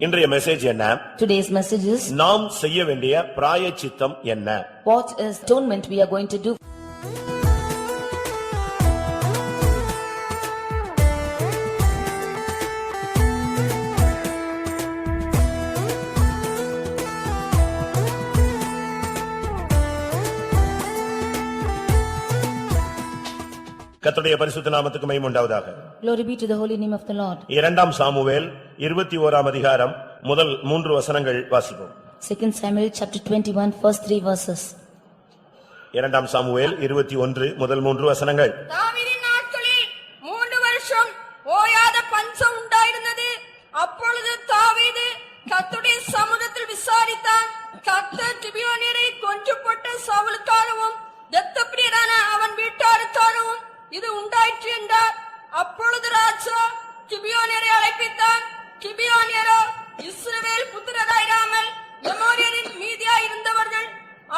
இன்றைய மெசேஜ் என்ன? Today's message is, நாம் செய்ய வேண்டிய பிராயச்சித்தம் என்ன? what is atonement we are going to do? கர்த்தருடைய பரிசுத்த நாமத்துக்கு மகிமை உண்டாவதாக. Glory be to the holy name of the Lord. இரண்டாம் சாமுவேல் 21ஆம் அதிகாரம் முதல் 3 வசனங்கள் வாசிப்போம். 2 Samuel chapter 21 first 3 verses. இரண்டாம் சாமுவேல் 21 முதல் 3 வசனங்கள். தாவீதின் நாட்களில் 3 வருஷம் ஓயாத பஞ்சம் உண்டாயிருந்தது. அப்பொழுது தாவீது கர்த்தருடைய சமூகத்தில் விசாரித்தான். கர்த்தர் கிபியோனியரை கொன்று போட்ட சவுலுக்காகவும் இரத்தப்பிரியரான அவன் வீட்டாருக்காகவும் இது உண்டாயிற்று என்றார். அப்பொழுது ராஜா கிபியோனியரை அழைப்பித்தான். கிபியோனியரோ இஸ்ரவேல் புத்திரராயிராமல் எமோரியரின் மீதியாயிருந்தவர்கள்.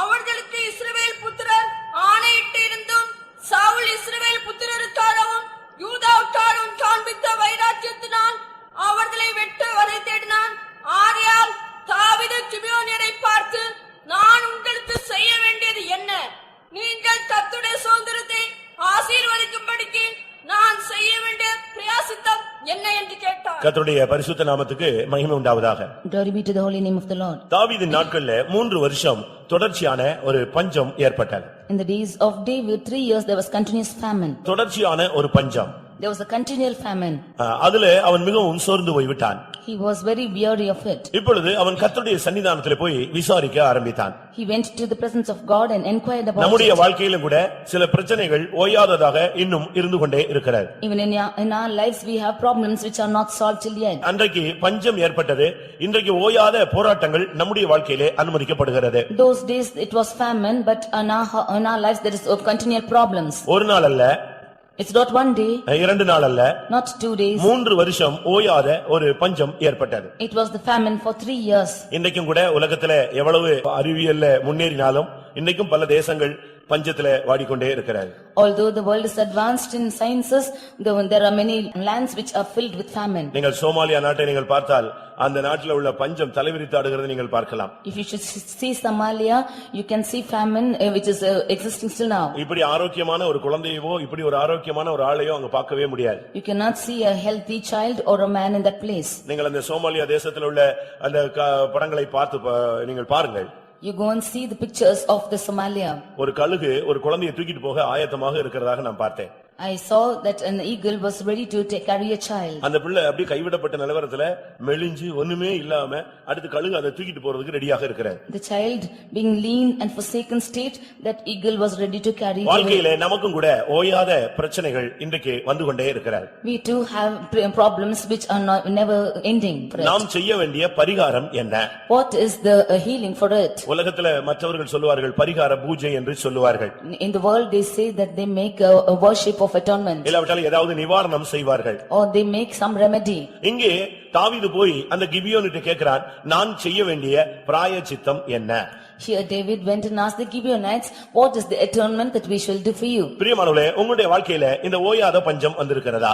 அவர்களுக்கு இஸ்ரவேல் புத்திரர் ஆணையிட்டு இருந்தும் சவுல் இஸ்ரவேல் புத்திரருக்காகவும் யூதாவுக்காகவும் காண்பித்த வைராக்கியத்தினால் அவர்களை வெட்ட வரை தேடினான். ஆகையால் தாவீது கிபியோனியரை பார்த்து, நான் உங்களுக்கு செய்ய வேண்டியது என்ன? நீங்கள் கர்த்தருடைய சுதந்திரத்தை ஆசீர்வதிக்கும்படிக்கு நான் செய்ய வேண்டிய பிரயாசித்தம் என்ன என்று கேட்டார். கர்த்தருடைய பரிசுத்த நாமத்துக்கு மகிமை உண்டாவதாக. Glory be to the holy name of the Lord. தாவீதின் நாட்களில் 3 வருஷம் தொடர்ச்சியான ஒரு பஞ்சம் ஏற்பட்டது. In the days of David 3 years there was continuous famine. தொடர்ச்சியான ஒரு பஞ்சம். There was a continual famine. அதுல அவன் மிகவும் சோர்ந்து போய்விட்டான். He was very weary of it. இப்பொழுது அவன் கர்த்தருடைய சன்னிதானத்திலே போய் விசாரிக்க ஆரம்பித்தான். He went to the presence of God and inquired about நம்முடைய it. வாழ்க்கையிலும் கூட சில பிரச்சனைகள் ஓயாததாக இன்னும் இருந்து கொண்டே இருக்கிறது. Even in our lives we have problems which are not solved till yet. அன்றைக்கு பஞ்சம் ஏற்பட்டது. இன்றைக்கு ஓயாத போராட்டங்கள் நம்முடைய வாழ்க்கையிலே அனுமதிக்கப்படுகிறது. Those days it was famine, but in our lives there is continual problems. ஒரு நாள் அல்ல, It's not one day, 2 நாள் அல்ல, not 2 days. 3 வருஷம் ஓயாத ஒரு பஞ்சம் ஏற்பட்டது. It was the famine for 3 years. இன்றைக்கும் கூட உலகத்துல எவ்வளவு அறிவியல்ல முன்னேறினாலும் இன்னைக்கும் பல தேசங்கள் பஞ்சத்துல வாடிக்கொண்டே இருக்கிறார்கள். Although the world is advanced in sciences, there are many lands which are filled with famine. நீங்கள் சோமாலியா நாட்டை நீங்கள் பார்த்தால் அந்த நாட்டில் உள்ள பஞ்சம் தலைவிரித்து ஆடுகிறது நீங்கள் பார்க்கலாம். If you should see Somalia, you can see famine which is existing still now. இப்படி ஆரோக்கியமான ஒரு குழந்தையோ இப்படி ஒரு ஆரோக்கியமான ஒரு ஆளையோ அங்க பார்க்கவே முடியாது. You cannot see a healthy child or a man in that place. நீங்கள் அந்த சோமாலியா தேசத்தில் உள்ள அந்த படங்களை பார்த்து நீங்கள் பாருங்கள். You go and see the pictures of the Somalia. ஒரு கழுகு ஒரு குழந்தையை தூக்கிட்டு போக ஆயத்தமாக இருக்கிறதாக நான் பார்த்தேன். I saw that an eagle was ready to carry a child. அந்த பிள்ளை அப்படியே கைவிடப்பட்ட நிலவரத்துல மெலிஞ்சு ஒண்ணுமே இல்லாம அடுத்து கழுகு அதை தூக்கிட்டு போறதுக்கு ரெடியாக இருக்கிறது. The child being lean and forsaken state, that eagle was ready to carry it away. வாழ்க்கையிலே நமக்கும் கூட ஓயாத பிரச்சனைகள் இன்றைக்கு வந்து கொண்டே இருக்கிறது. We too have problems which are never ending. நாம் செய்ய வேண்டிய பரிகாரம் என்ன? What is the healing for it? உலகத்துல மற்றவர்கள் சொல்லுவார்கள் பரிகார பூஜை என்று சொல்லுவார்கள். In the world they say that they make a worship of atonement. இல்லாவிட்டால் ஏதாவது நிவாரணம் செய்வார்கள். Or they make some remedy. இங்கே தாவீது போய் அந்த கிபியோனிட்ட கேட்கிறான், நான் செய்ய வேண்டிய பிராயச்சித்தம் என்ன? Here David went and asked the Gibeonites, what is the atonement that we shall do for you? பிரியமானவர்களே, உங்களுடைய வாழ்க்கையில இந்த ஓயாத பஞ்சம் வந்திருக்கிறதா?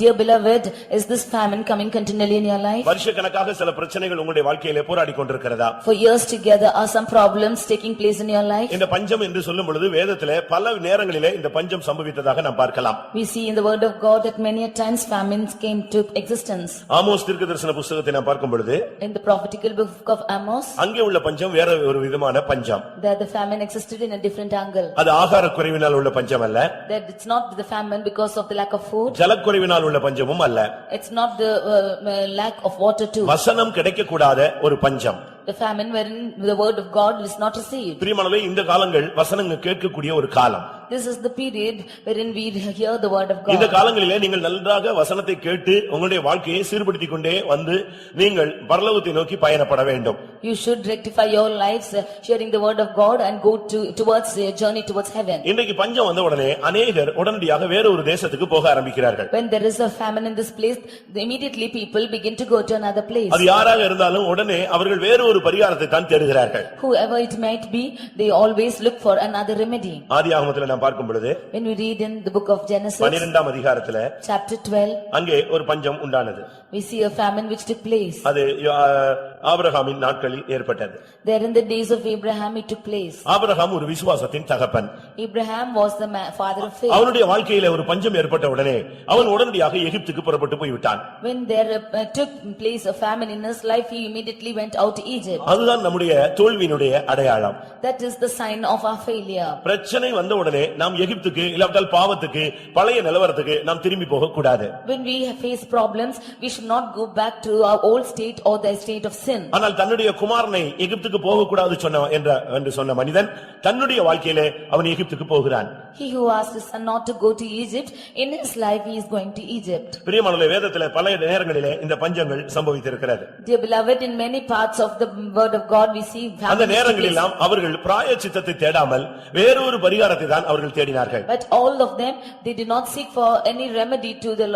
Dear beloved, is this famine coming continually in your life? வருஷக்கணக்காக சில பிரச்சனைகள் உங்களுடைய வாழ்க்கையில போராடி கொண்டிருக்கிறதா? For years together are some problems taking place in your life? இந்த பஞ்சம் என்று சொல்லும் பொழுது வேதத்திலே பல நேரங்களிலே இந்த பஞ்சம் சம்பவித்ததாக நாம் பார்க்கலாம். We see in the word of God that many a times famines came to existence. Amos தீர்க்கதரிசன புத்தகத்தை நாம் பார்க்கும் பொழுது In the prophetical book of Amos, அங்கே உள்ள பஞ்சம் வேற ஒரு விதமான பஞ்சம். that the famine existed in a different angle. அது ஆகார குறைவினால் உள்ள பஞ்சம் அல்ல. That it's not the famine because of the lack of food. ஜலக்குறைவினால் உள்ள பஞ்சமும் அல்ல. It's not the lack of water too. வசனம் கிடைக்க கூடாத ஒரு பஞ்சம். The famine wherein the word of God is not received. பிரியமானவர்களே, இந்த காலங்கள் வசனங்கள் கேட்கக்கூடிய ஒரு காலம். This is the period wherein we hear the word of God. இந்த காலங்களிலே நீங்கள் நன்றாக வசனத்தை கேட்டு உங்களுடைய வாழ்க்கையை சீர்படுத்திக் கொண்டே வந்து நீங்கள் பரலோகத்தை நோக்கி பயணப்பட வேண்டும். You should rectify your lives hearing the word of God and go towards a journey towards heaven. இன்றைக்கு பஞ்சம் வந்த உடனே அநேகர் உடனடியாக வேற ஒரு தேசத்துக்கு போக ஆரம்பிக்கிறார்கள். When there is a famine in this place, immediately people begin to go to another place. அது யாராக இருந்தாலும் உடனே அவர்கள் வேற ஒரு பரிகாரத்தை தான் தேடுகிறார்கள். Whoever it might be, they always look for another remedy. ஆதியாகமத்திலே நாம் பார்க்கும் பொழுது When we read in the book of Genesis, 12ஆம் அதிகாரத்திலே chapter 12, அங்கே ஒரு பஞ்சம் உண்டானது. we see a famine which took place. அது ஆபிரகாமின் நாட்களில் ஏற்பட்டது. There in the days of Abraham it took place. Abraham ஒரு விசுவாசத்தின் தகப்பன். Abraham was the father of faith. அவனுடைய வாழ்க்கையிலே ஒரு பஞ்சம் ஏற்பட்ட உடனே அவன் உடனடியாக எகிப்துக்கு புறப்பட்டு போய்விட்டான். When there took place a famine in his life, he immediately went out to Egypt. அதுதான் நம்முடைய தோல்வியினுடைய அடையாளம். That is the sign of our failure. பிரச்சனை வந்த உடனே நாம் எகிப்துக்கு இல்லாவிட்டால் பாவத்துக்கு பழைய நிலவரத்துக்கு நாம் திரும்பி போக கூடாது. When we face problems, we should not go back to our old state or the state of sin. ஆனால் தன்னுடைய குமாரனை எகிப்துக்கு போக கூடாது என்று சொன்ன மனிதன் தன்னுடைய வாழ்க்கையிலே அவன் எகிப்துக்கு போகிறான். He who asked his son not to go to Egypt, in his life he is going to Egypt. பிரியமானவர்களே, வேதத்திலே பல நேரங்களிலே இந்த பஞ்சங்கள் சம்பவித்திருக்கிறது. Dear beloved, in many parts of the word of God we see famine. அந்த நேரங்களெல்லாம் அவர்கள் பிராயச்சித்தத்தை தேடாமல் வேறொரு பரிகாரத்தை தான் அவர்கள் தேடினார்கள். But all of them, they did not seek for any remedy to the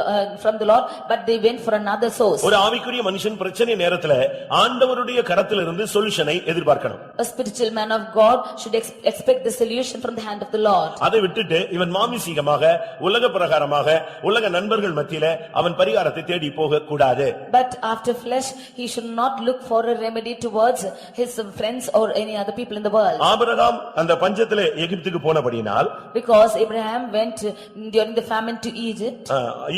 from the Lord, but they went for another source. ஒரு ஆவிக்குரிய மனுஷன் பிரச்சனை நேரத்திலே ஆண்டவருடைய கரத்திலிருந்து சொல்யூஷனை எதிர்பார்க்கணும். A spiritual man of God should expect the solution from the hand of the Lord. அதை விட்டுட்டு இவன் மாமிசீகமாக உலக பிரகாரமாக உலக நண்பர்கள் மத்தியிலே அவன் பரிகாரத்தை தேடி போக கூடாது. But after flesh, he should not look for a remedy towards his friends or any other people in the world. Abraham அந்த பஞ்சத்திலே எகிப்துக்கு போனபடியினால், Because Abraham went during the famine to Egypt,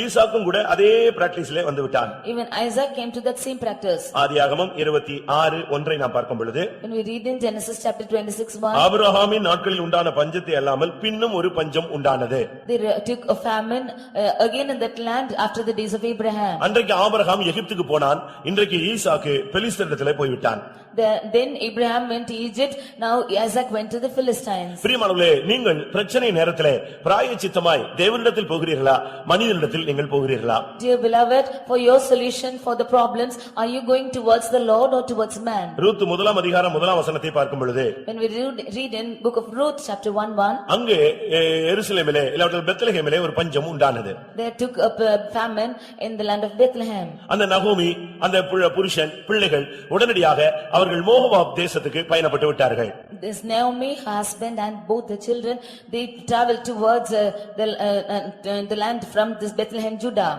ஈசாக்கும் கூட அதே பிராக்டிஸ்ல வந்து விட்டான். even Isaac came to that same practice. ஆதியாகமம் 26:1 நாம் பார்க்கும் பொழுது, When we read in Genesis chapter 26:1, ஆபிரகாமின் நாட்களில் உண்டான பஞ்சத்தை அல்லாமல் பின்னும் ஒரு பஞ்சம் உண்டானது. they took a famine again in that land after the days of Abraham. அன்றைக்கு ஆபிரகாம் எகிப்துக்கு போனான், இன்றைக்கு ஈசாக்கு பெலிஸ்தரிடத்திலே போய்விட்டான். Then Abraham went to Egypt, now Isaac went to the Philistines. பிரியமானவர்களே, நீங்கள் பிரச்சனை நேரத்திலே பிராயச்சித்தமாய் தேவனிடத்தில் போகிறீர்களா, மனிதனிடத்தில் நீங்கள் போகிறீர்களா? Dear beloved, for your solution for the problems, are you going towards the Lord or towards man? Ruth 1ஆம் அதிகாரம் 1ஆம் வசனத்தை பார்க்கும் பொழுது, When we read in book of Ruth chapter 1:1, அங்கே எருசலேமிலே இல்லாவிட்டால் பெத்லகேமிலே ஒரு பஞ்சம் உண்டானது. there took a famine in the land of Bethlehem. அந்த நகோமி அந்த புருஷன் பிள்ளைகள் உடனடியாக அவர்கள் மோவாப் தேசத்துக்கு பயணப்பட்டு விட்டார்கள். This Naomi, her husband and both the children, they traveled towards the land from this Bethlehem, Judah.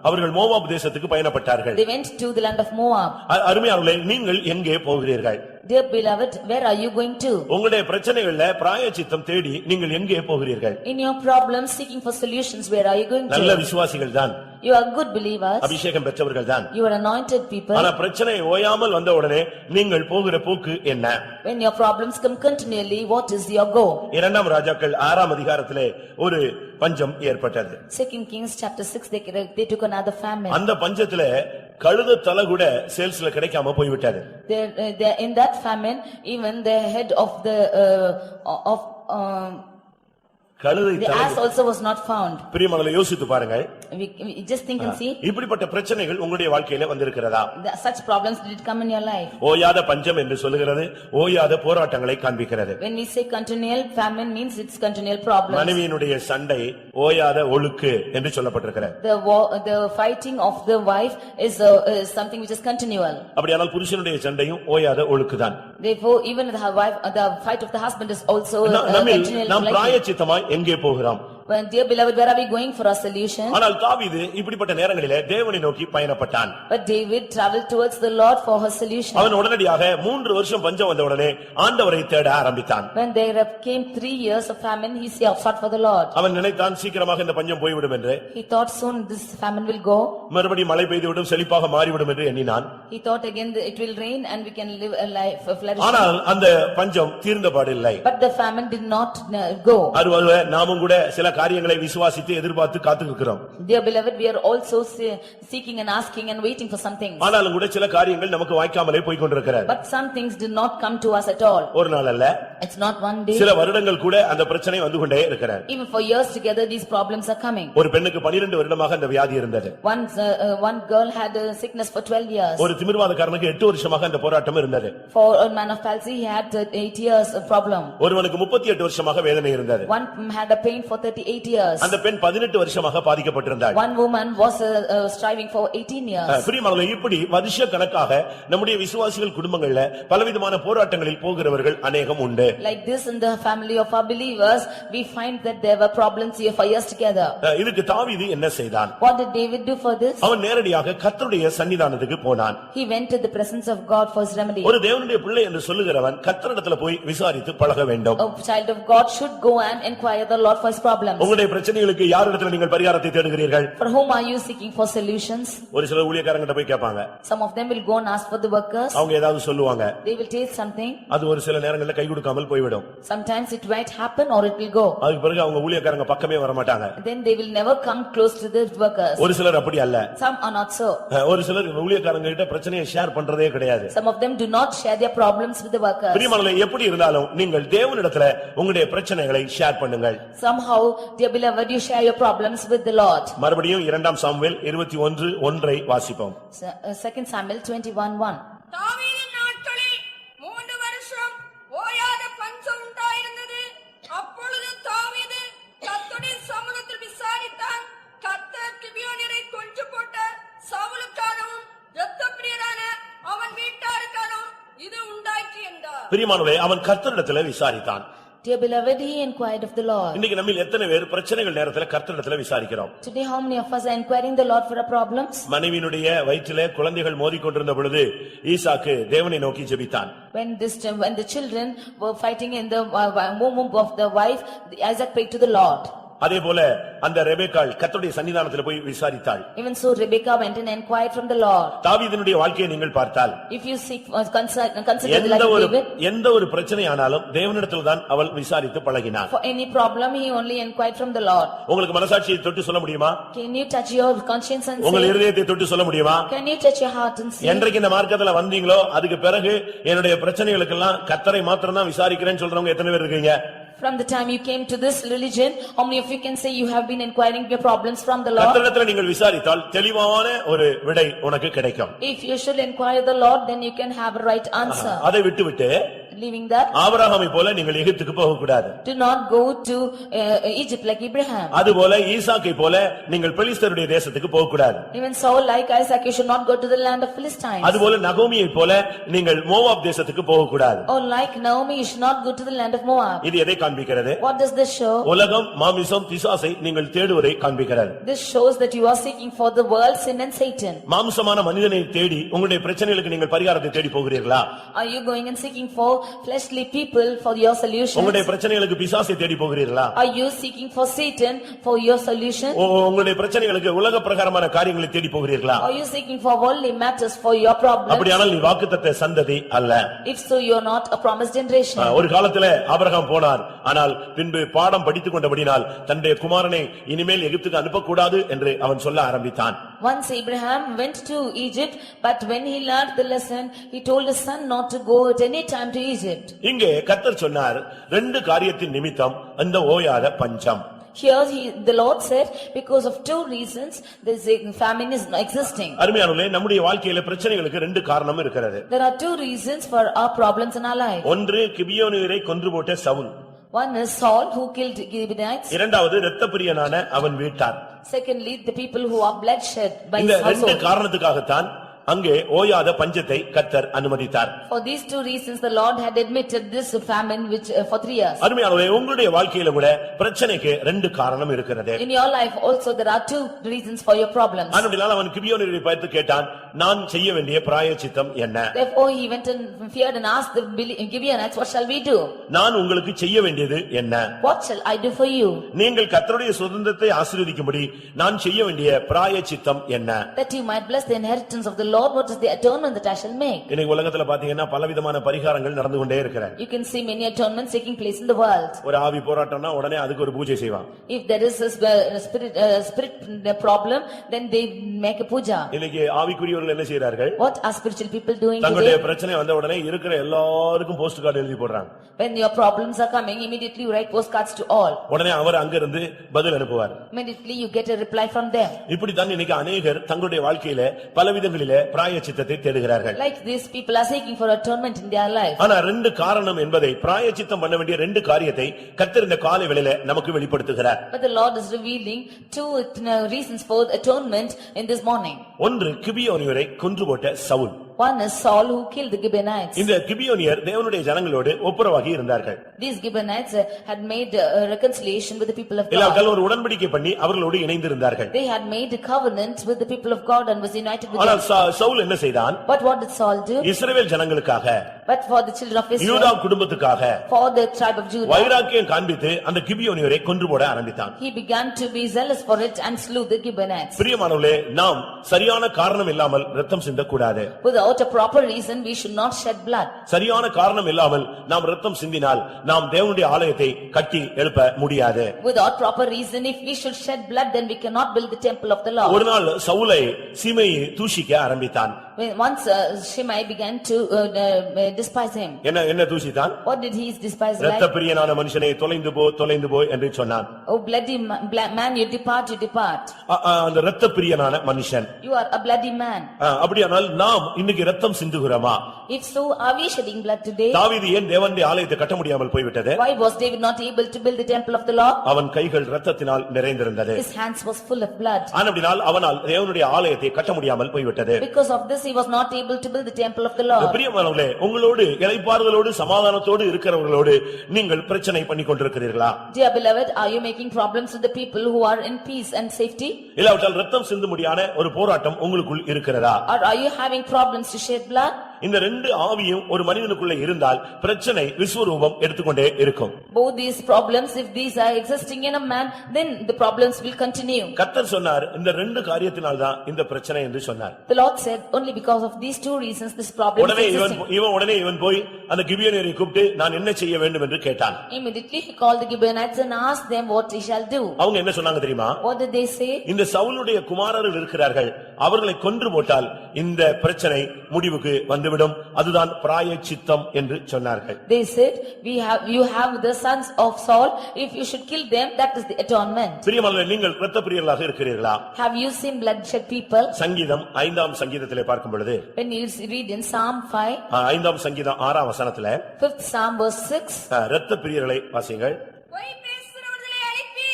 அவர்கள் மோவாப் தேசத்துக்கு பயணப்பட்டார்கள். They went to the land of Moab. அருமையானவர்களே, நீங்கள் எங்கே போகிறீர்கள்? Dear beloved, where are you going to? உங்களுடைய பிரச்சனைகள்ல பிராயச்சித்தம் தேடி நீங்கள் எங்கே போகிறீர்கள்? In your problems, seeking for solutions, where are you going நல்ல to? விசுவாசிகள் தான், You are good believers, அபிஷேகம் பெற்றவர்கள் தான். you are anointed people. ஆனா பிரச்சனை ஓயாமல் வந்த உடனே நீங்கள் போகிற போக்கு என்ன? When your problems come continually, what is your go? 2ஆம் ராஜாக்கள் 6ஆம் அதிகாரத்திலே ஒரு பஞ்சம் ஏற்பட்டது. 2 Kings chapter 6, they took another famine. அந்த பஞ்சத்திலே கழுத தலை கூட சேல்ஸ்ல கிடைக்காம போய்விட்டது. In that famine, even the head of the கழுதை the தலை ass also was not found. பிரியமானவர்களே, யோசித்து பாருங்கள். We just think and see, இப்படிப்பட்ட பிரச்சனைகள் உங்களுடைய வாழ்க்கையில வந்திருக்கிறதா? such problems did come in your life. ஓயாத பஞ்சம் என்று சொல்லுகிறது ஓயாத போராட்டங்களை காண்பிக்கிறது. When we say continual famine, means it's continual problems. மனைவியினுடைய சண்டை ஓயாத ஒழுக்கு என்று சொல்லப்பட்டிருக்கிறது. The fighting of the wife is something which is continual. அப்படியானால் புருஷனுடைய சண்டையும் ஓயாத ஒழுக்குதான். Therefore, even the fight of the husband is also continual. நாம் பிராயச்சித்தமாய் எங்கே போகிறோம்? Well, dear beloved, where are we going for our solution? ஆனால் தாவீது இப்படிப்பட்ட நேரங்களிலே தேவனை நோக்கி பயணப்பட்டான். But David traveled towards the Lord for her solution. அவன் உடனடியாக 3 வருஷம் பஞ்சம் வந்த உடனே ஆண்டவரை தேட ஆரம்பித்தான். When there came 3 years of famine, he sought for the Lord. அவன் நினைத்தான் சீக்கிரமாக இந்த பஞ்சம் போய்விடும் என்று. He thought soon this famine will go. மறுபடியும் மழை பெய்துவிடும், செழிப்பாக மாறிவிடும் என்று எண்ணினான். He thought again that it will rain and we can live a life of flourishing. ஆனால் அந்த பஞ்சம் தீர்ந்தபாடில்லை. But the famine did not go. அதுவே நாமும் கூட சில காரியங்களை விசுவாசித்து எதிர்பார்த்து காத்துக்கிறோம். Dear beloved, we are also seeking and asking and waiting for some things. ஆனாலும் கூட சில காரியங்கள் நமக்கு வாய்க்காமலே போய் கொண்டிருக்கிறது. But some things did not come to us at all. ஒரு நாள் அல்ல, It's not one day. சில வருடங்கள் கூட அந்த பிரச்சனை வந்து கொண்டே இருக்கிறது. Even for years together, these problems are coming. ஒரு பெண்ணுக்கு 12 வருடமாக அந்த வியாதி இருந்தது. One girl had a sickness for 12 years. ஒரு திமிர்வாதக்காரனுக்கு 8 வருஷமாக அந்த போராட்டம் இருந்தது. For a man of palsy, he had 8 years of problem. ஒருவனுக்கு 38 வருஷமாக வேதனை இருந்தது. One had a pain for 38 8 years. அந்த பெண் 18 வருஷமாக பாதிக்கப்பட்டிருந்தாள். One woman was striving for 18 years. பிரியமானவர்களே, இப்படி வருஷ கணக்காக நம்முடைய விசுவாசிகள் குடும்பங்கள்ல பலவிதமான போராட்டங்களில் போகிறவர்கள் அநேகம் உண்டு. Like this in the family of our believers, we find that there were problems here for years together. இதுக்கு தாவீது என்ன செய்தான்? What did David do for this? அவன் நேரடியாக கர்த்தருடைய சன்னிதானத்துக்கு போனான். He went to the presence of God for his remedy. ஒரு தேவனுடைய பிள்ளை என்று சொல்லுகிறவன் கர்த்தரிடத்துல போய் விசாரித்து பழக வேண்டும். A child of God should go and inquire the Lord for his problems. உங்களுடைய பிரச்சனைகளுக்கு யாரிடத்துல நீங்கள் பரிகாரத்தை தேடுகிறீர்கள்? For whom are you seeking for solutions? ஒரு சில ஊழியக்காரங்கிட்ட போய் கேட்பாங்க. Some of them will go and ask for the workers. அவங்க ஏதாவது சொல்லுவாங்க. They will tell something. அது ஒரு சில நேரங்களில் கை கொடுக்காமல் போய்விடும். Sometimes it might happen or it will go. அதுக்கு பிறகு அவங்க ஊழியக்காரங்க பக்கமே வர மாட்டாங்க. Then they will never come close to the workers. ஒரு சிலர் அப்படி அல்ல. Some are not so. ஒரு சிலர் ஊழியக்காரங்க கிட்ட பிரச்சனையை ஷேர் பண்றதே கிடையாது. Some of them do not share their problems with the workers. பிரியமானவர்களே, எப்படி இருந்தாலும் நீங்கள் தேவனிடத்துல உங்களுடைய பிரச்சனைகளை ஷேர் பண்ணுங்கள். Somehow, dear beloved, you share your problems with the Lord. மறுபடியும் 2 சாமுவேல் 21:1 வாசிப்போம். 2 Samuel 21:1. தாவீதின் நாட்களில் 3 வருஷம் ஓயாத பஞ்சம் உண்டாயிருந்தது. அப்பொழுது தாவீது கர்த்தருடைய சமூகத்தில் விசாரித்தான். கர்த்தர் கிபியோனியரை கொன்று போட்ட சவுலுக்காகவும் இரத்தப்பிரியரான அவன் வீட்டாருக்காகவும் இது உண்டாயிற்று என்றார். பிரியமானவர்களே, அவன் கர்த்தரிடத்துல விசாரித்தான். Dear beloved, he inquired of the Lord. இன்னைக்கு நம்மில் எத்தனை பேர் பிரச்சனைகள் நேரத்துல கர்த்தரிடத்துல விசாரிக்கிறோம்? Today, how many of us are inquiring the Lord for our problems? மனைவியினுடைய வயிற்றிலே குழந்தைகள் மோதிக்கொண்டிருந்த பொழுது ஈசாக்கு தேவனை நோக்கி ஜெபித்தான். When the children were fighting in the womb of the wife, Isaac prayed to the Lord. அதேபோல அந்த ரெபெக்காள் கர்த்தருடைய சன்னிதானத்துல போய் விசாரித்தாள். Even so, Rebecca went and inquired from the Lord. தாவீதினுடைய வாழ்க்கையை நீங்கள் பார்த்தால், If you consider the life of David, எந்த ஒரு பிரச்சனை ஆனாலும் தேவனிடத்தில் தான் அவள் விசாரித்து பழகினாள். for any problem, he only inquired from the Lord. உங்களுக்கு மனசாட்சியை தொட்டு சொல்ல முடியுமா? Can you touch your conscience and உங்கள் say? இருதயத்தை தொட்டு சொல்ல முடியுமா? Can you touch your heart and say? என்றைக்கு இந்த மார்க்கத்துல வந்தீங்களோ அதுக்கு பிறகு என்னுடைய பிரச்சனைகளுக்கெல்லாம் கர்த்தரை மாத்திரம் தான் விசாரிக்கிறேன்னு சொல்றவங்க எத்தனை பேர் இருக்கீங்க? From the time you came to this religion, how many of you can say you have been inquiring your problems from the Lord? கர்த்தரிடத்தில் நீங்கள் விசாரித்தால் தெளிவான ஒரு விடை உனக்கு கிடைக்கும். If you should inquire the Lord, then you can have a right answer. அதை விட்டுவிட்டு Leaving that, ஆபிரகாமை போல நீங்கள் எகிப்துக்கு போக கூடாது. do not go to Egypt like Abraham. அதுபோல ஈசாக்கை போல நீங்கள் பெலிஸ்தருடைய தேசத்துக்கு போக கூடாது. Even so, like Isaac, you should not go to the land of Philistines. அதுபோல நகோமியை போல நீங்கள் மோவாப் தேசத்துக்கு போக கூடாது. Or like Naomi, you should not go to the land of Moab. இது எதை காண்பிக்கிறது? What does this show? உலகம், மாமிசம், பிசாசை நீங்கள் தேடுவதை காண்பிக்கிறது. This shows that you are seeking for the world, sin and Satan. மாம்சமான மனிதனை தேடி உங்களுடைய பிரச்சனைகளுக்கு நீங்கள் பரிகாரத்தை தேடி போகிறீர்களா? Are you going and seeking for fleshly people for your solutions? உங்களுடைய பிரச்சனைகளுக்கு பிசாசை தேடி போகிறீர்களா? Are you seeking for Satan for your solution? உங்களுடைய பிரச்சனைகளுக்கு உலக பிரகாரமான காரியங்களை தேடி போகிறீர்களா? Are you seeking for worldly matters for your problems? அப்படியானால் நீ வாக்குத்தத்த சந்ததி அல்ல. If so, you are not a promised generation. ஒரு காலத்திலே ஆபிரகாம் போனார், ஆனால் பின்பு பாடம் படித்துக் கொண்டபடினால் தன்னுடைய குமாரனை இனிமேல் எகிப்துக்கு அனுப்பக்கூடாது என்று அவன் சொல்ல ஆரம்பித்தான். Once Abraham went to Egypt, but when he learned the lesson, he told his son not to go at any time to Egypt. இங்கே கர்த்தர் சொன்னார், 2 காரியத்தின் நிமித்தம் அந்த ஓயாத பஞ்சம். Here the Lord said, because of 2 reasons, this famine is existing. அருமையானவர்களே, நம்முடைய வாழ்க்கையில பிரச்சனைகளுக்கு 2 காரணம் இருக்கிறது. There are 2 reasons for our problems in our life. ஒன்று கிபியோனியரை கொன்று போட்ட Saul. One is Saul who killed Gibeonites. இரண்டாவது இரத்தப்பிரியனான அவன் வீட்டார். Secondly, the people who are bloodshed by இந்த his 2 household. காரணத்துக்காகத்தான் அங்கே ஓயாத பஞ்சத்தை கர்த்தர் அனுமதித்தார். For these 2 reasons, the Lord had admitted this famine which for 3 years. அருமையானவர்களே, உங்களுடைய வாழ்க்கையில கூட பிரச்சனைக்கு 2 காரணம் இருக்கிறது. In your life also there are 2 reasons for your problems. அதனால அவன் கிபியோனியரை பார்த்து கேட்டான், நான் செய்ய வேண்டிய பிராயச்சித்தம் என்ன? Therefore he went and feared and asked the Gibeonites, what shall we do? நான் உங்களுக்கு செய்ய வேண்டியது என்ன? What shall I do for you? நீங்கள் கர்த்தருடைய சுதந்திரத்தை ஆசீர்வதிக்கும்படி நான் செய்ய வேண்டிய பிராயச்சித்தம் என்ன? That you might bless the inheritance of the Lord, what is the atonement that I shall make? இன்னைக்கு உலகத்துல பாத்தீங்கன்னா பலவிதமான பரிகாரங்கள் நடந்து கொண்டே இருக்கிறது. You can see many atonements taking place in the world. ஒரு ஆவி போராட்டம்னா உடனே அதுக்கு ஒரு பூஜை செய்வான். If there is a spirit problem, then they make a puja. இன்னைக்கு ஆவிக்குரியவர்கள் என்ன செய்றார்கள்? What are spiritual people doing தங்களுடைய today? பிரச்சனை வந்த உடனே இருக்கிற எல்லாருக்கும் போஸ்ட் கார்டு எழுதி போடுறாங்க. When your problems are coming, immediately you write postcards to all. உடனே அவர் அங்க இருந்து பதில் அனுப்புவார். Immediately you get a reply from them. இப்படி தான் இன்னைக்கு अनेகர் தங்களுடைய வாழ்க்கையில பலவிதங்களிலே பிராயச்சித்தத்தை தேடுகிறார்கள். Like these people are seeking for atonement in their life. ஆனா ரெண்டு காரணம் என்பதை பிராயச்சித்தம் பண்ண வேண்டிய ரெண்டு காரியத்தை கர்த்தர் இந்த காலை வேளையில நமக்கு வெளிப்படுத்துகிறார். But the Lord is revealing two reasons for atonement in this morning. ஒன்று கிபியோனியரை கொன்று போட்ட Saul. One is Saul who killed the Gibeonites. இந்த கிபியோனியர் தேவனுடைய ஜனங்களோடு ஒப்புரவாகி இருந்தார்கள். These Gibeonites had made a reconciliation with the people of God. எல்லாரும் ஒரு உடன்படிக்கை பண்ணி அவர்களோடு இணைந்து இருந்தார்கள். They had made a covenant with the people of God and was united with ஆனால் them. சவுல் என்ன செய்தான்? But what did Saul do? இஸ்ரவேல் ஜனங்களுக்காக, But for the children of Israel, யூதா குடும்பத்துக்காக for the tribe of Judah, வைராக்கியம் காண்பித்து அந்த கிபியோனியரை கொன்று போட ஆரம்பித்தான். he began to be zealous for it and slew the Gibeonites. பிரியமானவர்களே, நாம் சரியான காரணம் இல்லாமல் இரத்தம் சிந்தக்கூடாது. Without a proper reason, we should not shed blood. சரியான காரணம் இல்லாமல் நாம் இரத்தம் சிந்தினால் நாம் தேவனுடைய ஆலயத்தை கட்டி எழுப்ப முடியாது. Without proper reason, if we should shed blood, then we cannot build the temple of the Lord. ஒரு நாள் சவுலை சீமையை தூஷிக்க ஆரம்பித்தான். Once Shimei began to despise him. என்ன தூஷித்தான்? What did he despise இரத்த like? பிரியனான மனுஷனே தொலைந்து போ என்று சொன்னான். Oh bloody man, you depart, you depart. அந்த இரத்த பிரியனான மனுஷன். You are a bloody man. அப்படியானால் நாம் இன்னைக்கு இரத்தம் சிந்துகிறோமா? If so, are we shedding blood today? தாவீது ஏன் தேவனுடைய ஆலயத்தை கட்ட முடியாமல் போய்விட்டது? Why was David not able to build the temple of the Lord? அவன் கைகள் இரத்தத்தினால் நிறைந்திருந்தது. His hands was full of blood. ஆனபடியால் அவனால் தேவனுடைய ஆலயத்தை கட்ட முடியாமல் போய்விட்டது. Because of this, he was not able to build the temple of the Lord. பிரியமானவர்களே, உங்களோடு இளைப்பாறுதலோடு சமாதானத்தோடு இருக்கிறவர்களோடு நீங்கள் பிரச்சனை பண்ணி கொண்டிருக்கிறீர்களா? Dear beloved, are you making problems with the people who are in peace and safety? இல்லாவிட்டால் இரத்தம் சிந்தும்படியான ஒரு போராட்டம் உங்களுக்குள் இருக்கிறதா? Or are you having problems to shed blood? இந்த ரெண்டு ஆவியும் ஒரு மனிதனுக்குள்ள இருந்தால் பிரச்சனை விஸ்வரூபம் எடுத்துக்கொண்டே இருக்கும். Both these problems, if these are existing in a man, then the problems will continue. கர்த்தர் சொன்னார், இந்த ரெண்டு காரியத்தினால் தான் இந்த பிரச்சனை என்று சொன்னார். The Lord said, only because of these two reasons this problem is existing. இவன் போய் அந்த கிபியோனியரை கூப்பிட்டு நான் என்ன செய்ய வேண்டும் என்று கேட்டான். Immediately he called the Gibeonites and asked them what he shall do. அவங்க என்ன சொன்னாங்க தெரியுமா? What did they say? இந்த சவுலுடைய குமாரர்கள் இருக்கிறார்கள், அவர்களை கொன்று போட்டால் இந்த பிரச்சனை முடிவுக்கு வந்துவிடும், அதுதான் பிராயச்சித்தம் என்று சொன்னார்கள். They said, you have the sons of Saul, if you should kill them, that is the atonement. பிரியமானவர்களே, நீங்கள் இரத்த பிரியர்களாக இருக்கிறீர்களா? Have you seen bloodshed people? சங்கீதம் 5ஆம் சங்கீதத்திலே பார்க்கும் பொழுது, When you read in Psalm 5, 5ஆம் சங்கீதம் 6ஆம் வசனத்திலே 5th Psalm verse 6, இரத்த பிரியர்களை வாசிங்கள். பொய் பேசுகிறவர்களை அழிப்பி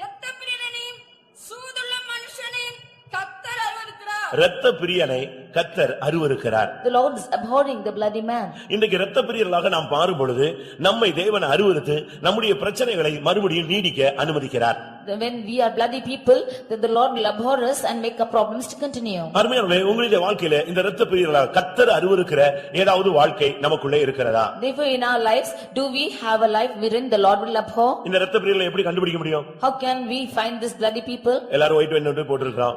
இரத்தப்பிரியனையும் சூதுள்ள மனுஷனையும் கர்த்தர் அருவருக்கிறார். இரத்த பிரியனை கர்த்தர் அருவருக்கிறார். the Lord is abhorring the bloody man. இன்றைக்கு இரத்த பிரியர்களாக நாம் பாரும் பொழுது நம்மை தேவன் அருவருத்து நம்முடைய பிரச்சனைகளை மறுபடியும் நீடிக்க அனுமதிக்கிறார். When we are bloody people, then the Lord will abhor us and make our problems to continue. அருமையானவர்களே, உங்களுடைய வாழ்க்கையில இந்த இரத்த பிரியர்களாக கர்த்தர் அருவருக்கிற ஏதாவது வாழ்க்கை நமக்குள்ளே இருக்கிறதா? Therefore in our lives, do we have a life wherein the Lord will abhor? இந்த இரத்த பிரியர்களை எப்படி கண்டுபிடிக்க முடியும்? How can we find this bloody people? எல்லாரும் ஒயிட் அண்ட் போட்டிருக்கிறோம்.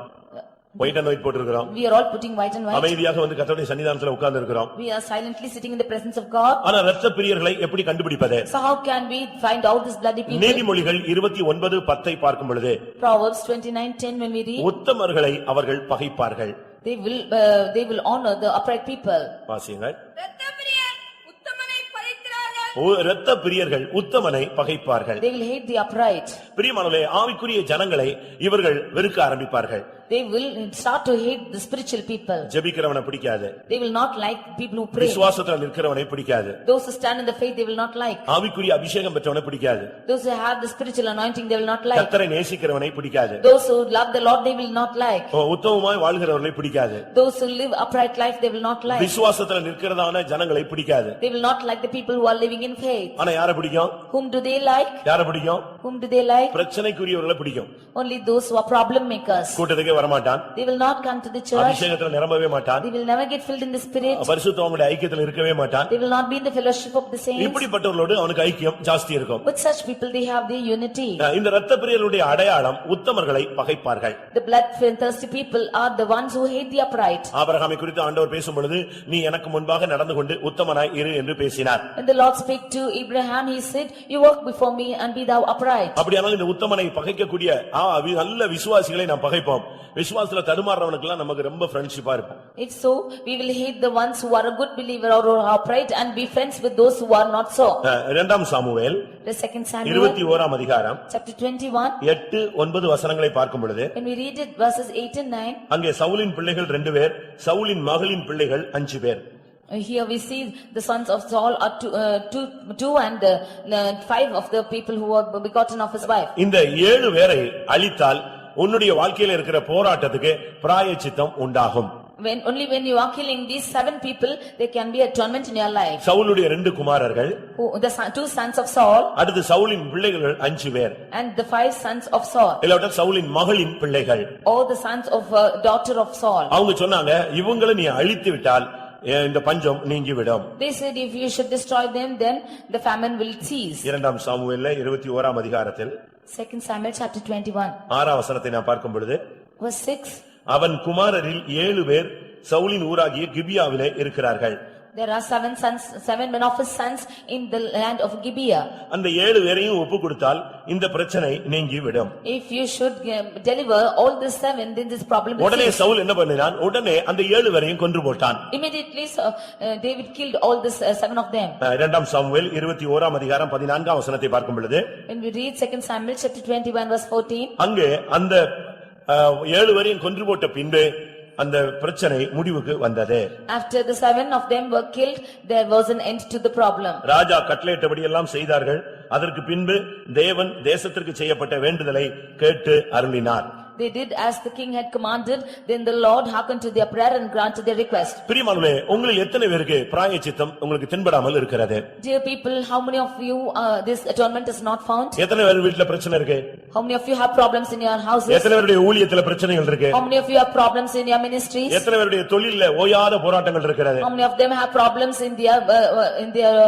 ஒயிட் அண்ட் ஒயிட் போட்டிருக்கிறோம். We are all putting white and white. அமைதியாக வந்து கர்த்தருடைய சன்னிதானத்துல உட்கார்ந்து இருக்கிறோம். We are silently sitting in the presence of God. ஆனா இரத்த பிரியர்களை எப்படி கண்டுபிடிப்பது? So how can we find out this bloody people? நீதிமொழிகள் 29:10 பார்க்கும் பொழுது, Proverbs 29:10 when we read, உத்தமர்களை அவர்கள் பகைப்பார்கள். they will honor the upright people. வாசியுங்கள். இரத்தப்பிரியர் உத்தமனை பகைக்கிறார்கள். இரத்த பிரியர்கள் உத்தமனை பகைப்பார்கள். They will hate the upright. பிரியமானவர்களே, ஆவிக்குரிய ஜனங்களை இவர்கள் வெறுக்க ஆரம்பிப்பார்கள். They will start to hate the spiritual people. ஜெபிக்கிறவனை பிடிக்காது. They will not like people who pray. விசுவாசத்துல நிற்கிறவனை பிடிக்காது. Those who stand in the faith, they will not like. ஆவிக்குரிய அபிஷேகம் பெற்றவனை பிடிக்காது. Those who have the spiritual anointing, they will not like. கர்த்தரை நேசிக்கிறவனை பிடிக்காது. Those who love the Lord, they will not like. உத்தமமாய் வாழ்கிறவர்களை பிடிக்காது. Those who live upright life, they will not like. விசுவாசத்துல நிற்கிறதான ஜனங்களை பிடிக்காது. They will not like the people who are living in faith. ஆனா யாரை பிடிக்கும்? Whom do they like? யாரை பிடிக்கும்? Whom do they like? பிரச்சனைக்குரியவர்களை பிடிக்கும். Only those who are problem makers. கூட்டத்துக்கே வரமாட்டான். They will not come to the church. அபிஷேகத்துல நிரம்பவே மாட்டான். They will never get filled in the spirit. பரிசுத்தவான்களுடைய ஐக்கியத்துல இருக்கவே மாட்டான். They will not be in the fellowship of the saints. இப்படிப்பட்டவர்களோடு அவனுக்கு ஐக்கியம் ஜாஸ்தி இருக்கும். With such people, they have their unity. இந்த இரத்த பிரியர்களுடைய அடையாளம் உத்தமர்களை பகைப்பார்கள். The bloodthirsty people are the ones who hate the upright. ஆபிரகாமை குறித்து ஆண்டவர் பேசும் பொழுது, நீ எனக்கு முன்பாக நடந்து கொண்டு உத்தமனாய் இரு என்று பேசினார். When the Lord spake to Abraham, he said, you walk before me and be thou upright. அப்படியானால் இந்த உத்தமனை பகைக்கக்கூடிய நல்ல விசுவாசிகளை நாம் பகைப்போம். விசுவாசத்துல தடுமாறவனுக்கெல்லாம் நமக்கு ரொம்ப ஃப்ரெண்ட்ஷிப்பா இருப்போம். If so, we will hate the ones who are a good believer or who are upright and be friends with those who are not so. இரண்டாம் சாமுவேல் The second Samuel, 21ஆம் அதிகாரம் chapter 21, 8-9 வசனங்களை பார்க்கும் பொழுது when we read it verses 8 and 9, அங்கே சவுலின் பிள்ளைகள் 2 பேர், சவுலின் மகளின் பிள்ளைகள் 5 பேர். here we see the sons of Saul are two and 5 of the people who are begotten of his wife. இந்த 7 பேரை அழித்தால் உன்னுடைய வாழ்க்கையில இருக்கிற போராட்டத்துக்கு பிராயச்சித்தம் உண்டாகும். Only when you are killing these 7 people, there can be a torment in your life. சவுலுடைய 2 குமாரர்கள், The 2 sons of Saul, அடுத்து சவுலின் பிள்ளைகள் 5 பேர், and the 5 sons of Saul, இல்லாவிட்டால் சவுலின் மகளின் பிள்ளைகள், all the sons of daughter of Saul. அவங்க சொன்னாங்க இவங்களை நீ அழித்து விட்டால் இந்த பஞ்சம் நீங்கிவிடும். They said if you should destroy them, then the famine will cease. இரண்டாம் சாமுவேல்ல 21ஆம் அதிகாரத்தில் 2 Samuel chapter 21, 6ஆம் வசனத்தை நான் பார்க்கும் பொழுது, verse 6, அவன் குமாரரில் 7 பேர் சவுலின் ஊராகிய கிபியாவிலே இருக்கிறார்கள். there are 7 sons, 7 men of his sons in the land of Gibeah. அந்த 7 பேரையும் ஒப்பு கொடுத்தால் இந்த பிரச்சனை நீங்கிவிடும். If you should deliver all the 7, then this problem will உடனே cease. சவுல் என்ன பண்ணினான்? உடனே அந்த 7 பேரையும் கொன்று போட்டான். Immediately David killed all the 7 of them. இரண்டாம் சாமுவேல் 21ஆம் அதிகாரம் 14ஆம் வசனத்தை பார்க்கும் பொழுது, When we read 2 Samuel chapter 21 verse 14, அங்கே அந்த 7 பேரையும் கொன்று போட்ட பின்பு அந்த பிரச்சனை முடிவுக்கு வந்தது. after the 7 of them were killed, there was an end to the problem. ராஜா கட்டளையிட்டபடி எல்லாம் செய்தார்கள். அதற்கு பின்பு தேவன் தேசத்திற்கு செய்யப்பட்ட வேண்டுதலை கேட்டு அருளினார். They did as the king had commanded, then the Lord hearkened to their prayer and granted their request. பிரியமானவர்களே, உங்களில் எத்தனை பேருக்கு பிராயச்சித்தம் உங்களுக்கு தென்படாமல் இருக்கிறது? Dear people, how many of you this atonement is not found? எத்தனை பேர் வீட்ல பிரச்சனை இருக்கு? How many of you have problems in your houses? எத்தனை பேருடைய ஊழியத்துல பிரச்சனைகள் இருக்கு? How many of you have problems in your ministries? எத்தனை பேருடைய தொழில்ல ஓயாத போராட்டங்கள் இருக்கிறது? How many of them have problems in their